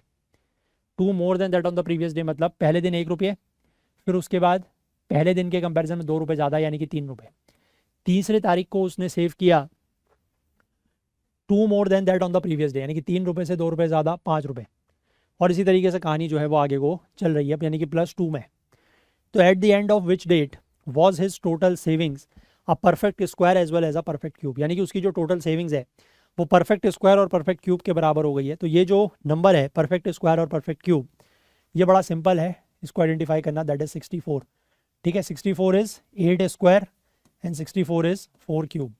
2 more than that on the previous day मतलब पहले दिन 1 रुपये, फिर उसके बाद पहले दिन के कंपैरिजन में 2 रुपये ज़्यादा, यानी कि 3 रुपये। तीसरे तारीख को उसने सेव किया 2 more than that on the previous day, यानी कि 3 रुपये से 2 रुपये ज़्यादा, 5 रुपये। और इसी तरीके से कहानी जो है वो आगे को चल रही है, यानी कि +2 में। तो at the end of which date was his total savings a perfect square as well as a perfect cube, यानी कि उसकी जो टोटल सेविंग्स है वो परफेक्ट स्क्वायर और परफेक्ट क्यूब के बराबर हो गई है। तो ये जो नंबर है परफेक्ट स्क्वायर और परफेक्ट क्यूब, ये बड़ा सिंपल है इसको आइडेंटिफाई करना, दैट इज 64। ठीक है, 64 is 8 square and 64 is 4 cube.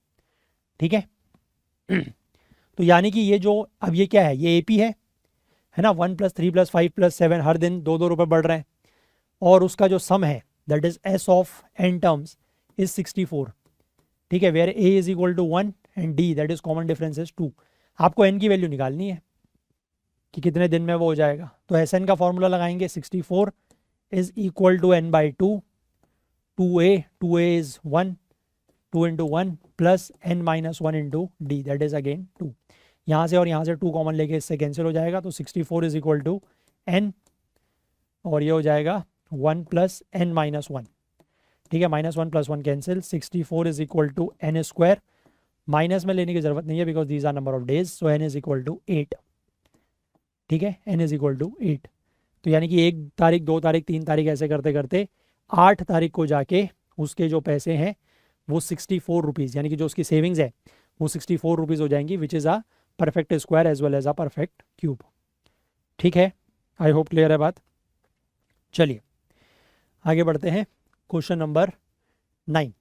ठीक है तो यानी कि ये जो अब ये क्या है, ये AP है ना, 1 + 3 + 5 + 7 हर दिन 2-2 रुपये बढ़ रहे हैं, और उसका जो सम है that is S of n terms is 64। ठीक है, where A is equal to 1 and D that is common difference is 2। आपको n की वैल्यू निकालनी है कि कितने दिन में वो हो जाएगा। तो Sn का फॉर्मूला लगाएंगे, 64 is equal to n/2, 2a is 1, 2 × 1 plus n-1 into D that is again 2। यहाँ से और यहाँ से 2 कॉमन लेके इससे कैंसिल हो जाएगा, तो 64 इज इक्वल टू n, और ये हो जाएगा 1 + n-1। ठीक है, -1 + 1 cancel, 64 is equal to n square, minus में लेने की जरूरत नहीं है because these are number of days, so n is equal to 8। ठीक है, n इज इक्वल टू 8। तो यानी कि 1 तारीख, 2 तारीख, 3 तारीख ऐसे करते करते 8 तारीख को जाके उसके जो पैसे हैं वो 64 रुपीज़, यानी कि जो उसकी सेविंग्स है वो 64 रुपीज़ हो जाएंगी, which is a perfect square as well as a perfect cube. ठीक है, आई होप क्लियर है बात। चलिए आगे बढ़ते हैं। Question number 9।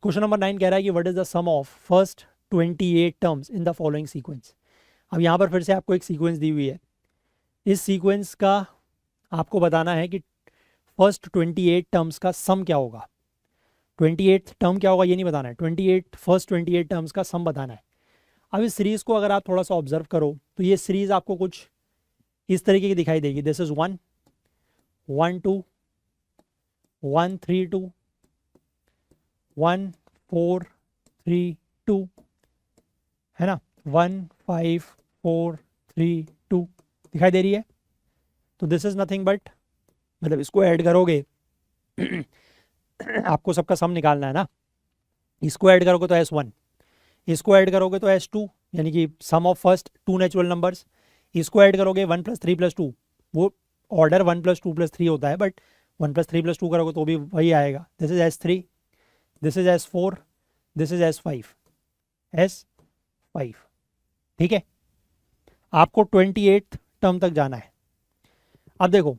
क्वेश्चन नंबर 9 कह रहा है कि what is the sum of first 28 terms in the following sequence. अब यहाँ पर फिर से आपको एक सीक्वेंस दी हुई है, इस सीक्वेंस का आपको बताना है कि फर्स्ट 28 टर्म्स का सम क्या होगा। 28th टर्म क्या होगा ये नहीं बताना है, फर्स्ट 28 टर्म्स का सम बताना है। अब इस सीरीज़ को अगर आप थोड़ा सा ऑब्जर्व करो तो ये सीरीज़ आपको कुछ इस तरीके की दिखाई देगी। दिस इज 1 1 2 1 3 2 1 4 3 2, है ना, 1 5 4 3 2 दिखाई दे रही है। तो दिस इज नथिंग बट, मतलब इसको ऐड करोगे आपको सबका सम निकालना है ना, इसको ऐड करोगे तो S1, इसको ऐड करोगे तो S2, यानी कि सम ऑफ फर्स्ट 2 नेचुरल नंबर्स। इसको ऐड करोगे 1 + 3 + 2, वो ऑर्डर 1 + 2 + 3 होता है, बट 1 + 3 + 2 करोगे तो भी वही आएगा। This is S3, this is S4, this is S5, S5। ठीक है, आपको 28th टर्म तक जाना है। अब देखो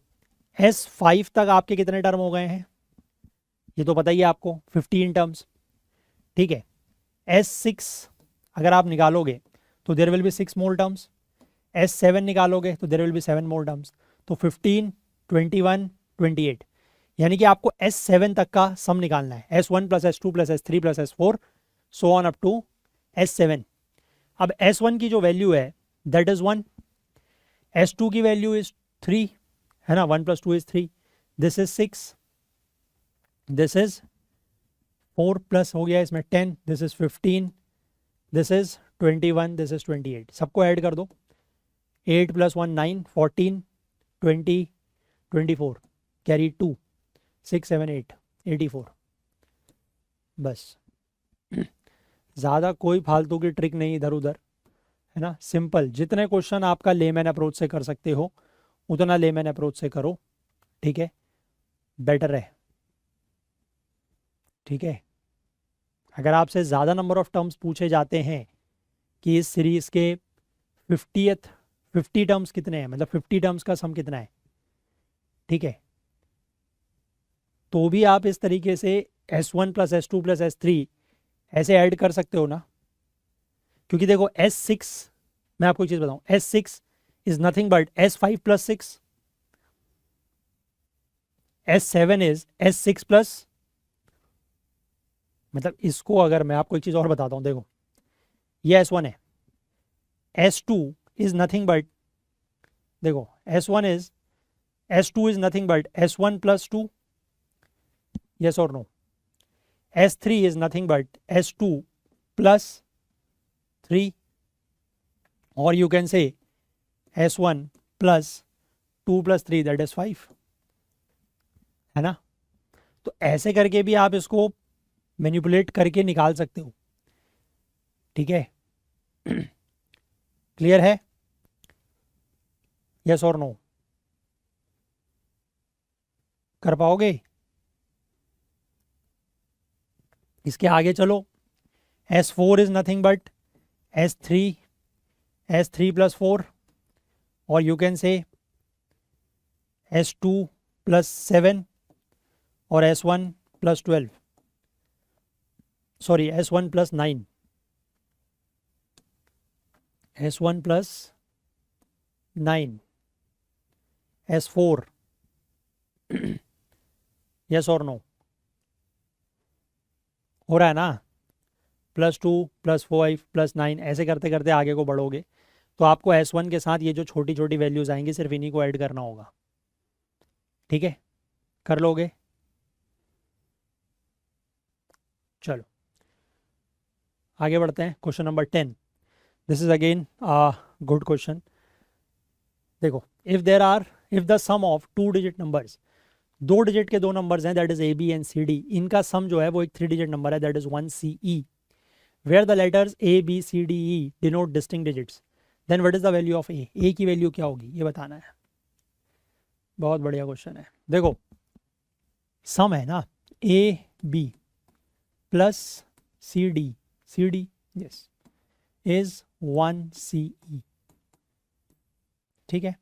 S5 तक आपके कितने टर्म हो गए हैं ये तो पता ही है आपको, 15 टर्म्स। ठीक है, S6 अगर आप निकालोगे तो there will be 6 more terms, S7 निकालोगे तो there will be 7 more terms, तो 15, 21, 28, यानी कि आपको S7 तक का सम निकालना है, S1 plus S2 plus S3 plus S4 so on up to S7। अब S1 की जो वैल्यू है दैट इज 1, S2 की वैल्यू इज 3, है ना, 1 plus 2 is 3, this is 6, this is 4 plus हो गया इसमें 10, this is 15, this is 21, this is 28, सबको ऐड कर दो, 8 प्लस 1 9, 14, 20, 24, कैरी 2, 6 7 8, 84। बस, ज़्यादा कोई फालतू की ट्रिक नहीं इधर उधर, है ना, सिंपल। जितने क्वेश्चन आपका लेमैन अप्रोच से कर सकते हो उतना लेमैन अप्रोच से करो, ठीक है, बेटर है, ठीक है। अगर आपसे ज़्यादा नंबर ऑफ टर्म्स पूछे जाते हैं कि इस सीरीज़ के 50 टर्म्स कितने हैं, मतलब 50 टर्म्स का सम कितना है, ठीक है, तो भी आप इस तरीके से S1 plus S2 plus S3 ऐसे ऐड कर सकते हो ना, क्योंकि देखो S6, मैं आपको एक चीज़ बताऊं, S6 is nothing but S5 plus 6, S7 is S6 plus, मतलब इसको अगर मैं आपको एक चीज़ और बताता हूँ, देखो ये S1 है, S2 इज नथिंग बट, देखो S2 is nothing but S1 plus 2, yes or no, S3 is nothing but S2 plus 3, or you can say S1 plus 2 plus 3 that is 5, है ना। तो ऐसे करके भी आप इसको मैनिपुलेट करके निकाल सकते हो, ठीक है। क्लियर है, यस और नो, कर पाओगे। इसके आगे चलो, S4 is nothing but S3 plus 4, और you can say S2 plus 7 और S1 plus 12, sorry S1 plus 9, S1 plus 9, S4, yes और नो, हो रहा है ना, +2 +5 +9 ऐसे करते करते आगे को बढ़ोगे तो आपको S1 के साथ ये जो छोटी छोटी वैल्यूज आएंगी सिर्फ इन्हीं को ऐड करना होगा, ठीक है, कर लोगे। चलो आगे बढ़ते हैं, question number 10, this is again good question. देखो, if the sum of 2 digit numbers, 2 digit के 2 नंबर्स हैं that is AB and CD, इनका सम जो है वो एक 3 डिजिट नंबर है that is 1CE, where the letters ABCDE denote distinct digits, then what is the value of A की वैल्यू क्या होगी ये बताना है। बहुत बढ़िया क्वेश्चन है। देखो सम है ना, AB plus CD yes is 1CE, ठीक है।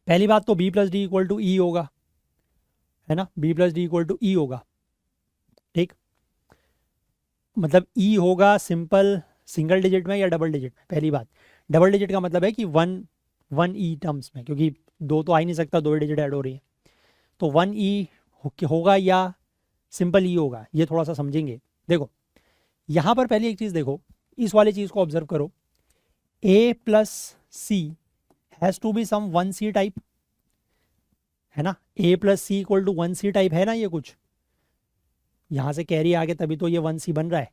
पहली बात तो B plus D equal to E होगा, है ना, B plus D equal to E होगा, ठीक, मतलब E होगा सिंपल सिंगल डिजिट में या डबल डिजिट में। पहली बात, डबल डिजिट का मतलब है कि 1 E टर्म्स में, क्योंकि 2 तो आ ही नहीं सकता, 2 डिजिट ऐड हो रही है, तो 1E होगा या सिंपल E होगा, ये थोड़ा सा समझेंगे। देखो यहाँ पर पहली एक चीज़ देखो, इस वाली चीज़ को ऑब्जर्व करो, A plus C has to be sum 1C type, है ना, A plus C equal to 1C type है ना, ये कुछ यहाँ से कैरी आगे तभी तो ये 1C बन रहा है।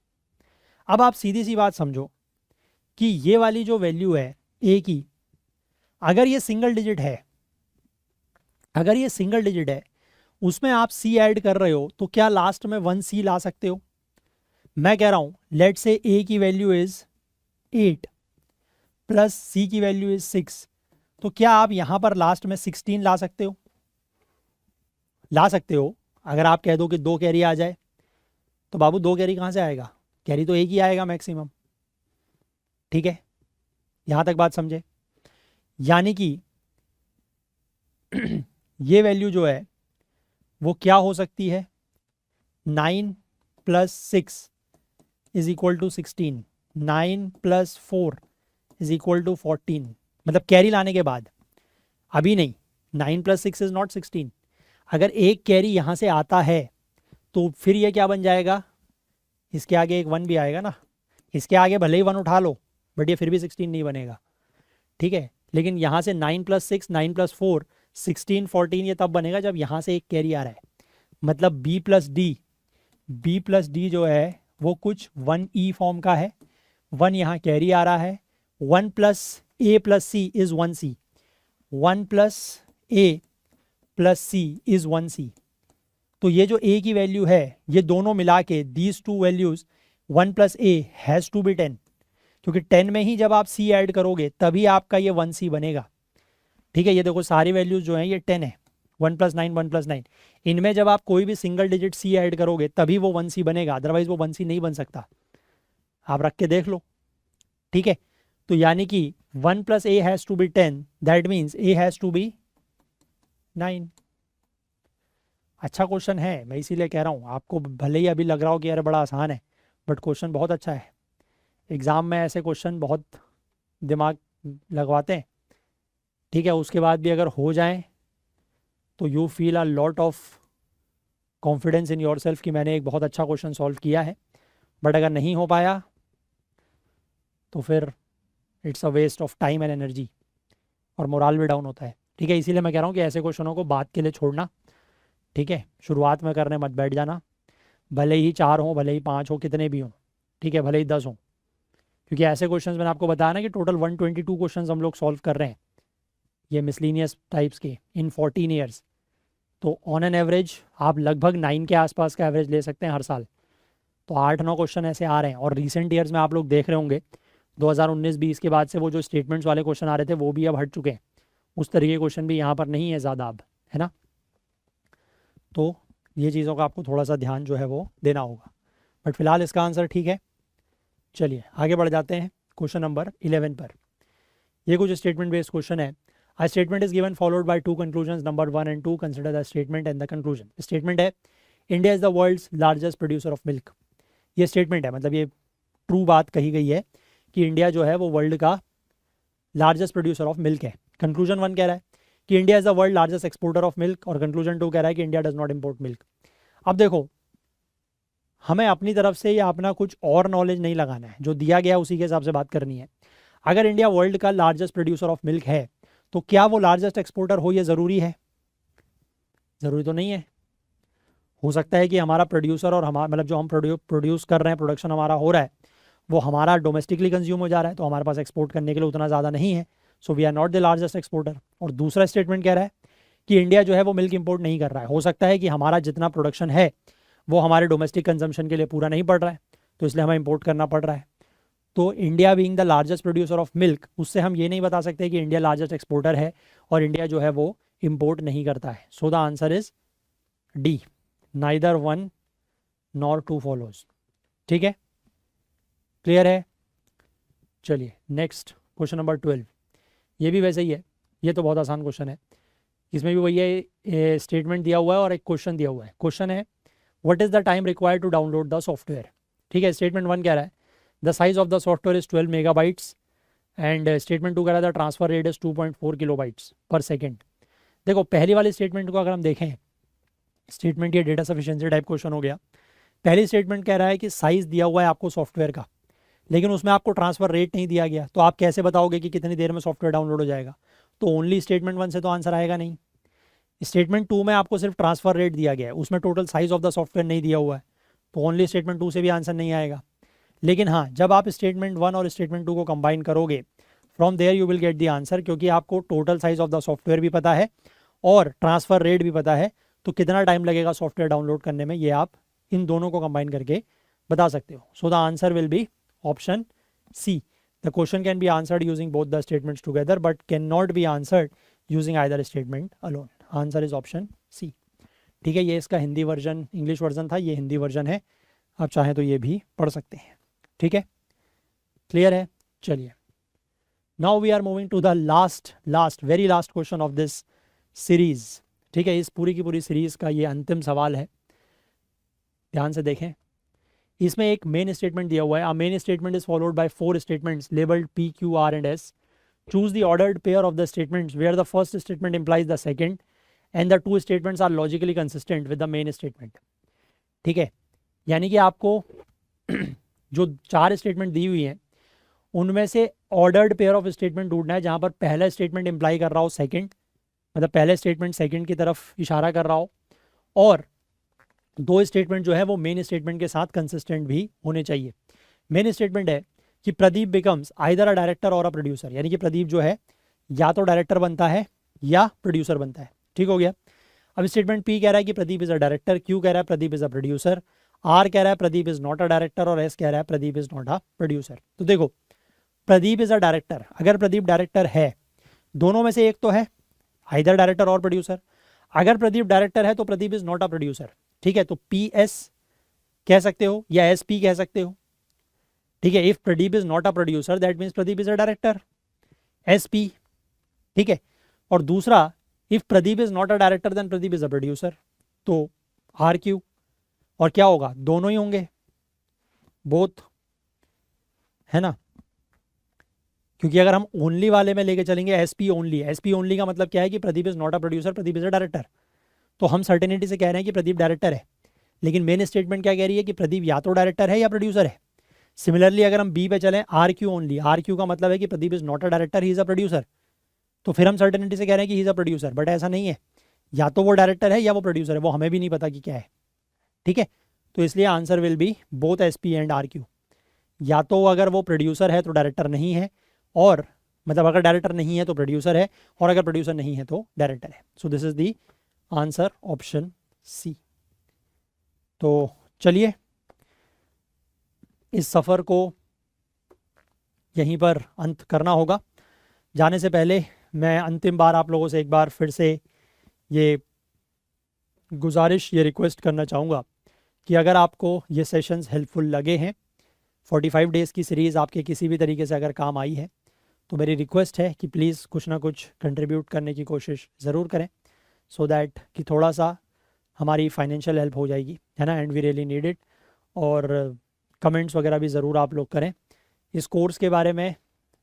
अब आप सीधी सी बात समझो कि ये वाली जो वैल्यू है A की, अगर ये सिंगल डिजिट है, अगर ये सिंगल डिजिट है उसमें आप C ऐड कर रहे हो तो क्या लास्ट में 1C ला सकते हो। मैं कह रहा हूं लेट से A की वैल्यू इज 8 प्लस C की वैल्यू इज 6, तो क्या आप यहां पर लास्ट में 16 ला सकते हो, ला सकते हो। अगर आप कह दो कि 2 कैरी आ जाए तो बाबू 2 कैरी कहां से आएगा, कैरी तो एक ही आएगा मैक्सिमम, ठीक है, यहां तक बात समझे। यानी कि ये वैल्यू जो है वो क्या हो सकती है, 9 plus 6 is equal to 16, 9 plus 4 is equal to 14, मतलब कैरी लाने के बाद, अभी नहीं। 9 + 6 इज नॉट 16। अगर एक कैरी यहाँ से आता है तो फिर ये क्या बन जाएगा, इसके आगे एक 1 भी आएगा ना, इसके आगे भले ही 1 उठा लो बट ये फिर भी 16 नहीं बनेगा, ठीक है। लेकिन यहाँ से 9 + 6, 9 + 4, 16, 14 ये तब बनेगा जब यहाँ से एक कैरी आ रहा है। मतलब बी प्लस डी जो है वो कुछ 1E फॉर्म का है, 1 यहाँ कैरी आ रहा है, 1 + A + C is 1C, 1 + A + C is 1C। तो ये जो A की वैल्यू है ये दोनों मिला के these two values 1 + A has to be 10, क्योंकि 10 में ही जब आप C ऐड करोगे तभी आपका ये 1C बनेगा, ठीक है। ये देखो सारी वैल्यूज जो हैं ये 10 है, 1 + 9, 1 + 9, इनमें जब आप कोई भी सिंगल डिजिट C ऐड करोगे तभी वो 1C बनेगा, अदरवाइज वो 1C नहीं बन सकता। आप रख के देख लो, ठीक है। तो यानी कि 1 + A has to be 10, that means A has to be 9। अच्छा क्वेश्चन है, मैं इसीलिए कह रहा हूँ आपको, भले ही अभी लग रहा हो कि यार बड़ा आसान है, बट क्वेश्चन बहुत अच्छा है। एग्ज़ाम में ऐसे क्वेश्चन बहुत दिमाग लगवाते हैं, ठीक है। उसके बाद भी अगर हो जाए तो you feel a lot of confidence in your self कि मैंने एक बहुत अच्छा क्वेश्चन सॉल्व किया है। बट अगर नहीं हो पाया तो फिर it's a waste of time and energy और मोराल भी डाउन होता है, ठीक है। इसीलिए मैं कह रहा हूँ कि ऐसे क्वेश्चनों को बाद के लिए छोड़ना, ठीक है। शुरुआत में करने मत बैठ जाना, भले ही 4 हो, भले ही 5 हो, कितने भी हों, ठीक है, भले ही 10 हो, क्योंकि ऐसे क्वेश्चंस मैंने आपको बताया ना कि टोटल 122 क्वेश्चंस हम लोग सॉल्व कर रहे हैं ये मिसलीनियस टाइप्स के इन 14 ईयर्स। तो ऑन एन एवरेज आप लगभग 9 के आसपास का एवरेज ले सकते हैं हर साल। तो 8-9 क्वेश्चन ऐसे आ रहे हैं, और रिसेंट ईयर्स में आप लोग देख रहे होंगे 2019-20 के बाद से वो जो स्टेटमेंट्स वाले क्वेश्चन आ रहे थे वो भी अब हट चुके हैं, उस तरीके के क्वेश्चन भी यहाँ पर नहीं है ज़्यादा अब, है ना। तो ये चीज़ों का आपको थोड़ा सा ध्यान जो है वो देना होगा, बट फिलहाल इसका आंसर ठीक है। चलिए आगे बढ़ जाते हैं क्वेश्चन नंबर 11 पर। ये कुछ स्टेटमेंट बेस्ड क्वेश्चन है। A statement is given followed by two conclusions, number 1 and 2. Consider the statement and the conclusion. Statement है India is the world's largest producer of milk. ये statement है, मतलब ये true बात कही गई है कि इंडिया जो है वो वर्ल्ड का लार्जेस्ट प्रोड्यूसर ऑफ मिल्क है। कंक्लूजन 1 कह रहा है कि India is the world largest exporter of milk, और कंक्लूजन 2 कह रहा है कि India does not import milk. अब देखो, हमें अपनी तरफ से या अपना कुछ और नॉलेज नहीं लगाना है, जो दिया गया उसी के हिसाब से बात करनी है। अगर इंडिया वर्ल्ड का लार्जेस्ट प्रोड्यूसर ऑफ मिल्क है तो क्या वो लार्जेस्ट एक्सपोर्टर हो, ये ज़रूरी है? ज़रूरी तो नहीं है। हो सकता है कि हमारा प्रोड्यूसर और हमारा मतलब जो हम प्रोड्यूस कर रहे हैं, प्रोडक्शन हमारा हो रहा है, वो हमारा डोमेस्टिकली कंज्यूम हो जा रहा है, तो हमारे पास एक्सपोर्ट करने के लिए उतना ज़्यादा नहीं है, so we are not the largest exporter. और दूसरा स्टेटमेंट कह रहा है कि इंडिया जो है वो मिल्क इंपोर्ट नहीं कर रहा है। हो सकता है कि हमारा जितना प्रोडक्शन है वो हमारे डोमेस्टिक कंजम्पशन के लिए पूरा नहीं पड़ रहा है, तो इसलिए हमें इंपोर्ट करना पड़ रहा है। तो India being the largest producer of milk, उससे हम ये नहीं बता सकते कि इंडिया लार्जेस्ट एक्सपोर्टर है और इंडिया जो है वो इंपोर्ट नहीं करता है। So the answer is D, neither 1 nor 2 follows. ठीक है, क्लियर है। चलिए नेक्स्ट क्वेश्चन नंबर 12। ये भी वैसे ही है, ये तो बहुत आसान क्वेश्चन है। इसमें भी वही है, स्टेटमेंट दिया हुआ है और एक क्वेश्चन दिया हुआ है। क्वेश्चन है what is the time required to download the software. ठीक है, स्टेटमेंट 1 कह रहा है the size of the software is 12 megabytes, and statement 2 कह रहा है the transfer rate is 2.4 kilobytes per second. देखो पहली वाली स्टेटमेंट को अगर हम देखें, स्टेटमेंट ये डेटा सफिशिएंसी टाइप क्वेश्चन हो गया। पहली स्टेटमेंट कह रहा है कि साइज़ दिया हुआ है आपको सॉफ्टवेयर का, लेकिन उसमें आपको ट्रांसफ़र रेट नहीं दिया गया, तो आप कैसे बताओगे कि कितनी देर में सॉफ्टवेयर डाउनलोड हो जाएगा? तो ओनली स्टेटमेंट 1 से तो आंसर आएगा नहीं। स्टेटमेंट 2 में आपको सिर्फ ट्रांसफ़र रेट दिया गया है, उसमें total size of the software नहीं दिया हुआ है, तो ओनली स्टेटमेंट 2 से भी आंसर नहीं आएगा। लेकिन हाँ, जब आप स्टेटमेंट 1 और स्टेटमेंट 2 को कंबाइन करोगे, from there you will get the answer, क्योंकि आपको total size of the software भी पता है और ट्रांसफ़र रेट भी पता है, तो कितना टाइम लगेगा सॉफ्टवेयर डाउनलोड करने में, ये आप इन दोनों को कंबाइन करके बता सकते हो। So the answer will be option C. The question can be answered using both the statements together but can not be answered using either statement alone. Answer is option C. ठीक है, ये इसका Hindi version, English version था, ये Hindi version है, आप चाहें तो ये भी पढ़ सकते हैं। ठीक है, क्लियर है। चलिए now we are moving to the last very last question of this series. ठीक है, इस पूरी की पूरी सीरीज का ये अंतिम सवाल है, ध्यान से देखें। इसमें एक मेन स्टेटमेंट दिया हुआ है, अ main statement is followed by 4 statements labelled P, Q, R and S. Choose the ordered pair of the statements where the first statement implies the second and the two statements are logically consistent with the main statement. ठीक है, यानी कि आपको जो 4 statement दी हुई हैं उनमें से ऑर्डर्ड पेयर ऑफ स्टेटमेंट ढूंढना है जहां पर पहला स्टेटमेंट इंप्लाई कर रहा हो सेकंड, मतलब पहले स्टेटमेंट सेकंड की तरफ इशारा कर रहा हो, और 2 स्टेटमेंट जो है वो मेन स्टेटमेंट के साथ कंसिस्टेंट भी होने चाहिए. मेन स्टेटमेंट है कि प्रदीप बिकम्स आइदर अ डायरेक्टर और अ प्रोड्यूसर, यानी कि प्रदीप जो है या तो डायरेक्टर बनता है या प्रोड्यूसर बनता है. ठीक हो गया. अब स्टेटमेंट पी कह रहा है कि Pradeep is a director, Q कह रहा है Pradeep is a producer, R कह रहा है Pradeep is not a director और एस कह रहा है Pradeep is not a producer. तो देखो, प्रदीप इज अ डायरेक्टर, अगर प्रदीप डायरेक्टर है, दोनों में से एक तो है आइदर डायरेक्टर और प्रोड्यूसर. अगर प्रदीप डायरेक्टर है तो Pradeep is not a producer. ठीक है, तो पी एस कह सकते हो या एस पी कह सकते हो. ठीक है, if Pradeep is not a producer that means Pradeep is a director, S P. ठीक है, और दूसरा, if Pradeep is not a director then Pradeep is a producer, तो आर क्यू. और क्या होगा, दोनों ही होंगे, बोथ, है ना. क्योंकि अगर हम ओनली वाले में लेके चलेंगे एसपी ओनली का मतलब क्या है कि Pradeep is not a producer, Pradeep is a director, तो हम सर्टेनिटी से कह रहे हैं कि प्रदीप डायरेक्टर है. लेकिन मेन स्टेटमेंट क्या कह रही है कि प्रदीप या तो डायरेक्टर है या प्रोड्यूसर है. सिमिलरली अगर हम बी पे चलें, आर क्यू का मतलब है कि Pradeep is not a director, he is a producer, तो फिर हम सर्टेनिटी से कह रहे हैं कि he is a producer. But ऐसा नहीं है, या तो वो डायरेक्टर है या वो प्रोड्यूसर है, वो हमें भी नहीं पता कि क्या है. ठीक है, तो इसलिए answer will be both S P and R Q. या तो अगर वो प्रोड्यूसर है तो डायरेक्टर नहीं है, और मतलब अगर डायरेक्टर नहीं है तो प्रोड्यूसर है, और अगर प्रोड्यूसर नहीं है तो डायरेक्टर है. So this is the answer option C. तो चलिए इस सफ़र को यहीं पर अंत करना होगा. जाने से पहले मैं अंतिम बार आप लोगों से एक बार फिर से ये गुजारिश, ये रिक्वेस्ट करना चाहूँगा कि अगर आपको ये सेशंस हेल्पफुल लगे हैं, 45 डेज़ की सीरीज़ आपके किसी भी तरीके से अगर काम आई है, तो मेरी रिक्वेस्ट है कि प्लीज़ कुछ ना कुछ कंट्रीब्यूट करने की कोशिश ज़रूर करें, सो दैट कि थोड़ा सा हमारी फाइनेंशियल हेल्प हो जाएगी, है ना, and we really need it. और कमेंट्स वगैरह भी ज़रूर आप लोग करें. इस कोर्स के बारे में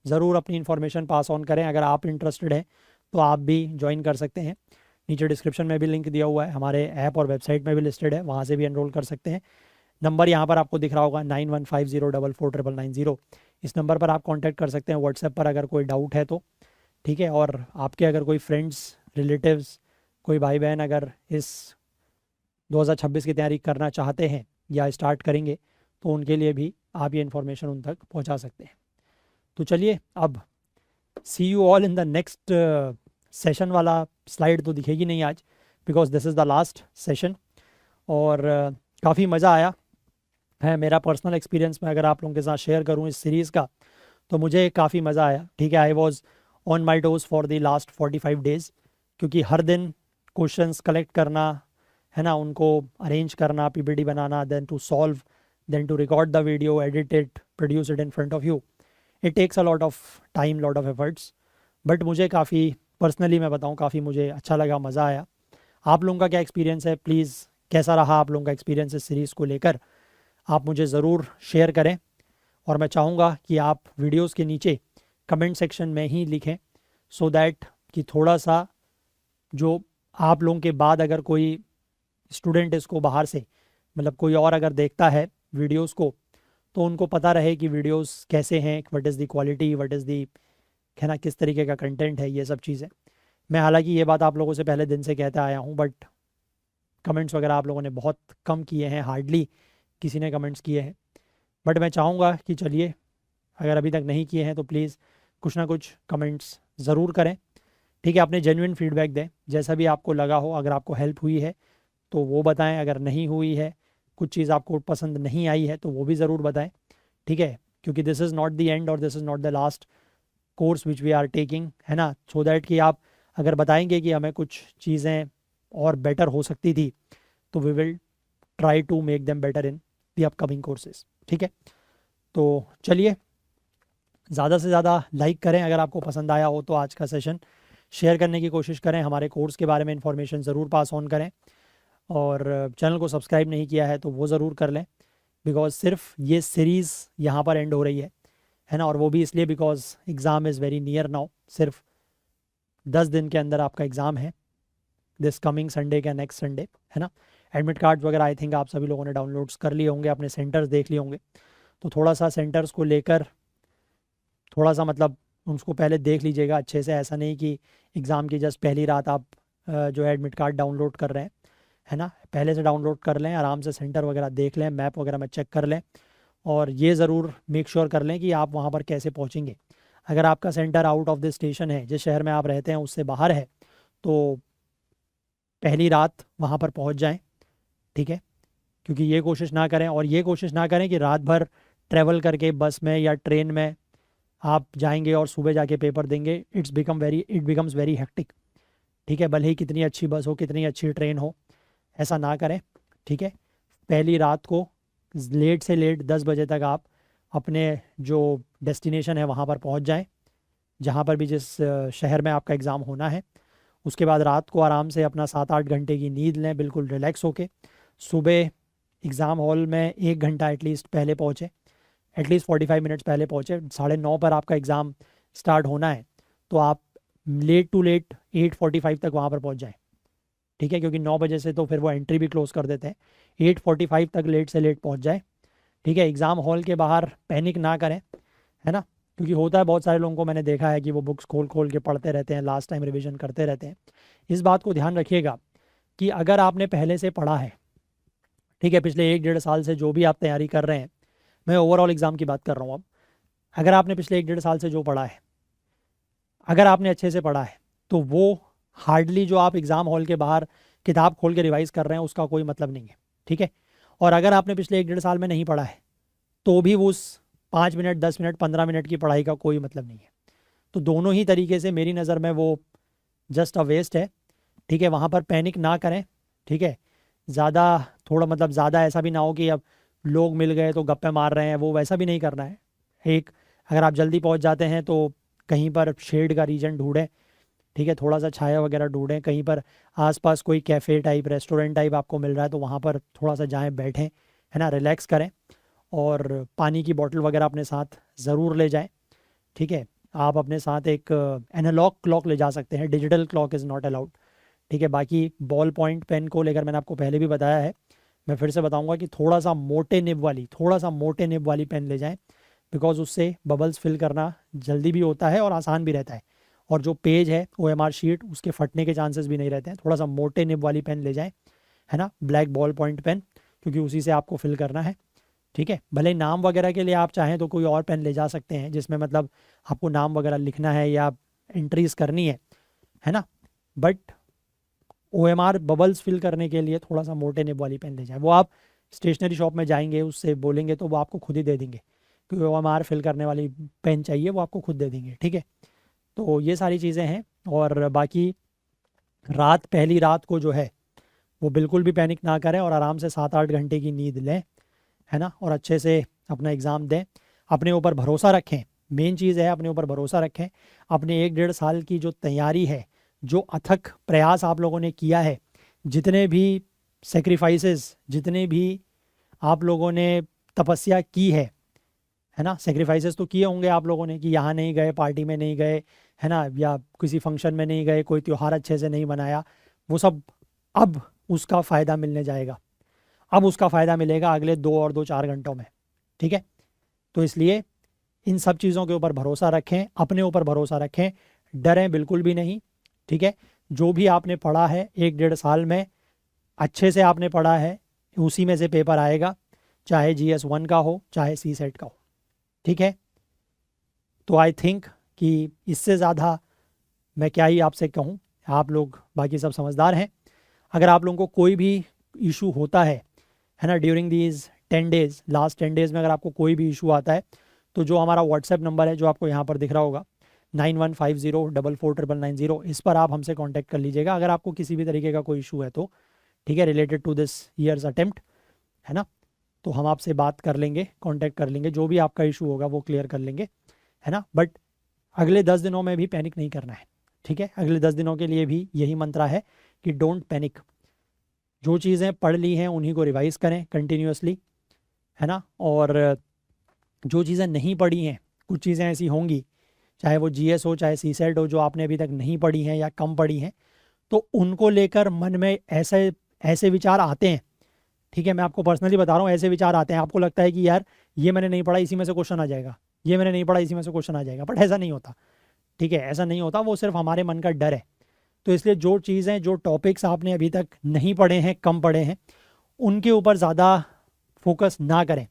ज़रूर अपनी इन्फॉर्मेशन पास ऑन करें. अगर आप इंटरेस्टेड हैं तो आप भी ज्वाइन कर सकते हैं. नीचे डिस्क्रिप्शन में भी लिंक दिया हुआ है, हमारे ऐप और वेबसाइट में भी लिस्टेड है, वहाँ से भी एनरोल कर सकते हैं. नंबर यहाँ पर आपको दिख रहा होगा 9150449990. इस नंबर पर आप कांटेक्ट कर सकते हैं व्हाट्सएप पर अगर कोई डाउट है तो. ठीक है, और आपके अगर कोई फ्रेंड्स, रिलेटिव्स, कोई भाई बहन अगर इस 2026 की तैयारी करना चाहते हैं या स्टार्ट करेंगे, तो उनके लिए भी आप ये इन्फॉर्मेशन उन तक पहुँचा सकते हैं. तो चलिए, अब see you all in the next session. वाला स्लाइड तो दिखेगी नहीं आज, because this is the last session. और काफ़ी मज़ा आया है. मेरा पर्सनल एक्सपीरियंस में अगर आप लोगों के साथ शेयर करूं इस सीरीज़ का, तो मुझे काफ़ी मज़ा आया. ठीक है, I was on my toes for the last 45 days, क्योंकि हर दिन क्वेश्चंस कलेक्ट करना, है ना, उनको अरेंज करना, पीपीटी बनाना, then to solve, then to record the video, edit it, produce it in front of you. It takes a lot of time, lot of efforts. But मुझे काफ़ी पर्सनली मैं बताऊँ, काफ़ी मुझे अच्छा लगा, मज़ा आया. आप लोगों का क्या एक्सपीरियंस है, प्लीज़ कैसा रहा आप लोगों का एक्सपीरियंस इस सीरीज़ को लेकर, आप मुझे ज़रूर शेयर करें. और मैं चाहूँगा कि आप वीडियोस के नीचे कमेंट सेक्शन में ही लिखें, सो दैट कि थोड़ा सा जो आप लोगों के बाद अगर कोई स्टूडेंट इसको बाहर से, मतलब कोई और अगर देखता है वीडियोस को, तो उनको पता रहे कि वीडियोस कैसे हैं, what is the quality, what is the, है ना, किस तरीके का कंटेंट है, ये सब चीज़ें. मैं हालांकि ये बात आप लोगों से पहले दिन से कहता आया हूँ, बट कमेंट्स वगैरह आप लोगों ने बहुत कम किए हैं, हार्डली किसी ने कमेंट्स किए हैं. बट मैं चाहूँगा कि चलिए, अगर अभी तक नहीं किए हैं तो प्लीज़ कुछ ना कुछ कमेंट्स ज़रूर करें. ठीक है, अपने जेन्युइन फीडबैक दें, जैसा भी आपको लगा हो. अगर आपको हेल्प हुई है तो वो बताएं, अगर नहीं हुई है, कुछ चीज़ आपको पसंद नहीं आई है तो वो भी ज़रूर बताएं. ठीक है, क्योंकि this is not the end और this is not the last course which we are taking, है ना. सो दैट कि आप अगर बताएंगे कि हमें कुछ चीज़ें और बेटर हो सकती थी, तो we will try to make them better in the upcoming courses. ठीक है, तो चलिए, ज़्यादा से ज़्यादा लाइक करें अगर आपको पसंद आया हो तो आज का सेशन. शेयर करने की कोशिश करें, हमारे कोर्स के बारे में इन्फॉर्मेशन ज़रूर पास ऑन करें. और चैनल को सब्सक्राइब नहीं किया है तो वो ज़रूर कर लें. बिकॉज सिर्फ ये सीरीज़ यहाँ पर एंड हो रही है ना, और वो भी इसलिए because exam is very near now. सिर्फ 10 दिन के अंदर आपका एग्ज़ाम है, दिस कमिंग संडे का नेक्स्ट संडे, है ना। एडमिट कार्ड वगैरह आई थिंक आप सभी लोगों ने डाउनलोड्स कर लिए होंगे, अपने सेंटर्स देख लिए होंगे। तो थोड़ा सा सेंटर्स को लेकर थोड़ा सा मतलब उसको पहले देख लीजिएगा अच्छे से। ऐसा नहीं कि एग्ज़ाम की जस्ट पहली रात आप जो है एडमिट कार्ड डाउनलोड कर रहे हैं, है ना। पहले से डाउनलोड कर लें, आराम से सेंटर वगैरह देख लें, मैप वगैरह में चेक कर लें, और ये ज़रूर मेक श्योर कर लें कि आप वहाँ पर कैसे पहुँचेंगे। अगर आपका centre out of the station है, जिस शहर में आप रहते हैं उससे बाहर है, तो पहली रात वहाँ पर पहुँच जाएं, ठीक है। क्योंकि ये कोशिश ना करें, और ये कोशिश ना करें कि रात भर ट्रैवल करके बस में या ट्रेन में आप जाएंगे और सुबह जाके पेपर देंगे। इट बिकम्स वेरी हेक्टिक, ठीक है। भले ही कितनी अच्छी बस हो, कितनी अच्छी ट्रेन हो, ऐसा ना करें, ठीक है। पहली रात को लेट से लेट 10 बजे तक आप अपने जो डेस्टिनेशन है वहाँ पर पहुँच जाएं, जहाँ पर भी जिस शहर में आपका एग्ज़ाम होना है। उसके बाद रात को आराम से अपना 7-8 घंटे की नींद लें, बिल्कुल रिलैक्स होके। सुबह एग्ज़ाम हॉल में 1 घंटा एटलीस्ट पहले पहुँचे, एटलीस्ट 45 मिनट्स पहले पहुँचे। 9:30 पर आपका एग्ज़ाम स्टार्ट होना है, तो आप लेट टू लेट 8:45 तक वहाँ पर पहुँच जाएं, ठीक है। क्योंकि 9 बजे से तो फिर वो एंट्री भी क्लोज़ कर देते हैं। 8:45 तक लेट से लेट पहुँच जाए, ठीक है। एग्ज़ाम हॉल के बाहर पैनिक ना करें, है ना। क्योंकि होता है, बहुत सारे लोगों को मैंने देखा है कि वो बुक्स खोल खोल के पढ़ते रहते हैं, लास्ट टाइम रिवीजन करते रहते हैं। इस बात को ध्यान रखिएगा कि अगर आपने पहले से पढ़ा है, ठीक है, पिछले 1-1.5 साल से जो भी आप तैयारी कर रहे हैं, मैं ओवरऑल एग्ज़ाम की बात कर रहा हूँ अब। अगर आपने पिछले 1-1.5 साल से जो पढ़ा है, अगर आपने अच्छे से पढ़ा है, तो वो हार्डली जो आप एग्ज़ाम हॉल के बाहर किताब खोल के रिवाइज़ कर रहे हैं उसका कोई मतलब नहीं है, ठीक है। और अगर आपने पिछले 1-1.5 साल में नहीं पढ़ा है, तो भी उस 5 मिनट, 10 मिनट, 15 मिनट की पढ़ाई का कोई मतलब नहीं है। तो दोनों ही तरीके से मेरी नज़र में वो जस्ट अ वेस्ट है, ठीक है। वहाँ पर पैनिक ना करें, ठीक है। ज़्यादा थोड़ा मतलब ज़्यादा ऐसा भी ना हो कि अब लोग मिल गए तो गप्पे मार रहे हैं, वो वैसा भी नहीं करना है। एक, अगर आप जल्दी पहुँच जाते हैं तो कहीं पर शेड का रीजन ढूंढें, ठीक है, थोड़ा सा छाया वगैरह ढूंढें। कहीं पर आसपास कोई कैफ़े टाइप, रेस्टोरेंट टाइप आपको मिल रहा है तो वहाँ पर थोड़ा सा जाएं, बैठें, है ना, रिलैक्स करें। और पानी की बोतल वगैरह अपने साथ ज़रूर ले जाएं, ठीक है। आप अपने साथ एक एनालॉग क्लॉक ले जा सकते हैं, digital clock is not allowed, ठीक है। बाकी बॉल पॉइंट पेन को लेकर मैंने आपको पहले भी बताया है, मैं फिर से बताऊंगा कि थोड़ा सा मोटे निब वाली पेन ले जाएं, बिकॉज उससे बबल्स फिल करना जल्दी भी होता है और आसान भी रहता है। और जो पेज है OMR शीट, उसके फटने के चांसेस भी नहीं रहते हैं। थोड़ा सा मोटे निब वाली पेन ले जाएं, है ना, ब्लैक बॉल पॉइंट पेन, क्योंकि उसी से आपको फिल करना है, ठीक है। भले नाम वगैरह के लिए आप चाहें तो कोई और पेन ले जा सकते हैं, जिसमें मतलब आपको नाम वगैरह लिखना है या एंट्रीज करनी है ना। बट OMR बबल्स फिल करने के लिए थोड़ा सा मोटे निब वाली पेन ले जाएं। वो आप स्टेशनरी शॉप में जाएंगे, उससे बोलेंगे तो वो आपको खुद ही दे देंगे, क्योंकि OMR फिल करने वाली पेन चाहिए, वो आपको खुद दे देंगे, ठीक है। तो ये सारी चीज़ें हैं। और बाकी पहली रात को जो है वो बिल्कुल भी पैनिक ना करें, और आराम से 7-8 घंटे की नींद लें, है ना, और अच्छे से अपना एग्ज़ाम दें। अपने ऊपर भरोसा रखें, मेन चीज़ है अपने ऊपर भरोसा रखें। अपने 1-1.5 साल की जो तैयारी है, जो अथक प्रयास आप लोगों ने किया है, जितने भी सेक्रीफाइसेस, जितने भी आप लोगों ने तपस्या की है ना, सेक्रीफाइसेस तो किए होंगे आप लोगों ने कि यहाँ नहीं गए, पार्टी में नहीं गए, है ना, या किसी फंक्शन में नहीं गए, कोई त्यौहार अच्छे से नहीं मनाया, वो सब अब उसका फ़ायदा मिलने जाएगा। अब उसका फ़ायदा मिलेगा अगले 2 और 4 घंटों में, ठीक है। तो इसलिए इन सब चीज़ों के ऊपर भरोसा रखें, अपने ऊपर भरोसा रखें, डरें बिल्कुल भी नहीं, ठीक है। जो भी आपने पढ़ा है 1-1.5 साल में, अच्छे से आपने पढ़ा है, उसी में से पेपर आएगा, चाहे GS1 का हो, चाहे CSET का हो, ठीक है। तो आई थिंक कि इससे ज़्यादा मैं क्या ही आपसे कहूँ, आप लोग बाकी सब समझदार हैं। अगर आप लोगों को कोई भी इशू होता है ना, during these 10 days, last 10 days में अगर आपको कोई भी इशू आता है, तो जो हमारा व्हाट्सएप नंबर है, जो आपको यहाँ पर दिख रहा होगा, 9150449990, इस पर आप हमसे कांटेक्ट कर लीजिएगा अगर आपको किसी भी तरीके का कोई इशू है तो, ठीक है, related to this year's attempt, है ना। तो हम आपसे बात कर लेंगे, कांटेक्ट कर लेंगे, जो भी आपका इशू होगा वो क्लियर कर लेंगे, है ना। बट अगले 10 दिनों में भी पैनिक नहीं करना है, ठीक है। अगले 10 दिनों के लिए भी यही मंत्रा है कि डोंट पैनिक। जो चीज़ें पढ़ ली हैं उन्हीं को रिवाइज़ करें कंटिन्यूसली, है ना। और जो चीज़ें नहीं पढ़ी हैं, कुछ चीज़ें ऐसी होंगी, चाहे वो जीएस हो चाहे सीसेट हो, जो आपने अभी तक नहीं पढ़ी हैं या कम पढ़ी हैं, तो उनको लेकर मन में ऐसे ऐसे विचार आते हैं। ठीक है, मैं आपको पर्सनली बता रहा हूँ, ऐसे विचार आते हैं, आपको लगता है कि यार ये मैंने नहीं पढ़ा, इसी में से क्वेश्चन आ जाएगा, ये मैंने नहीं पढ़ा, इसी में से क्वेश्चन आ जाएगा, बट ऐसा नहीं होता। ठीक है, ऐसा नहीं होता, वो सिर्फ हमारे मन का डर है। तो इसलिए जो चीज़ें, जो टॉपिक्स आपने अभी तक नहीं पढ़े हैं, कम पढ़े हैं, उनके ऊपर ज़्यादा फोकस ना करें।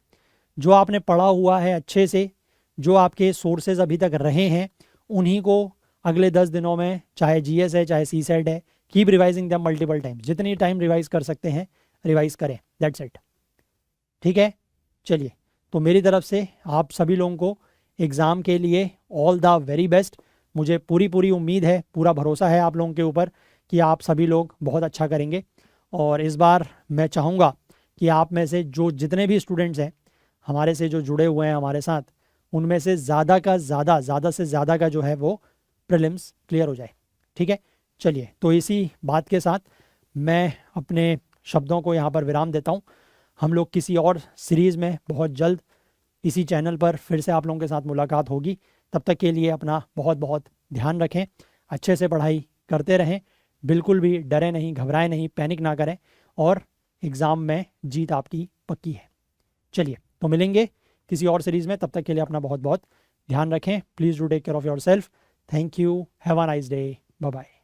जो आपने पढ़ा हुआ है अच्छे से, जो आपके सोर्सेज अभी तक रहे हैं, उन्हीं को अगले 10 दिनों में, चाहे जीएस है चाहे सीसेट है, कीप रिवाइजिंग दम मल्टीपल टाइम्स। जितनी टाइम रिवाइज कर सकते हैं रिवाइज करें, दैट्स इट। ठीक है, चलिए, तो मेरी तरफ से आप सभी लोगों को एग्ज़ाम के लिए ऑल द वेरी बेस्ट। मुझे पूरी पूरी उम्मीद है, पूरा भरोसा है आप लोगों के ऊपर कि आप सभी लोग बहुत अच्छा करेंगे। और इस बार मैं चाहूँगा कि आप में से जो जितने भी स्टूडेंट्स हैं हमारे से, जो जुड़े हुए हैं हमारे साथ, उनमें से ज़्यादा का ज़्यादा, ज़्यादा से ज़्यादा का जो है वो प्रीलिम्स क्लियर हो जाए। ठीक है, चलिए, तो इसी बात के साथ मैं अपने शब्दों को यहाँ पर विराम देता हूँ। हम लोग किसी और सीरीज़ में बहुत जल्द इसी चैनल पर फिर से आप लोगों के साथ मुलाकात होगी। तब तक के लिए अपना बहुत बहुत ध्यान रखें, अच्छे से पढ़ाई करते रहें, बिल्कुल भी डरे नहीं, घबराएं नहीं, पैनिक ना करें, और एग्ज़ाम में जीत आपकी पक्की है। चलिए, तो मिलेंगे किसी और सीरीज़ में, तब तक के लिए अपना बहुत बहुत ध्यान रखें। Please do take care of yourself. Thank you, have a nice day, bye bye.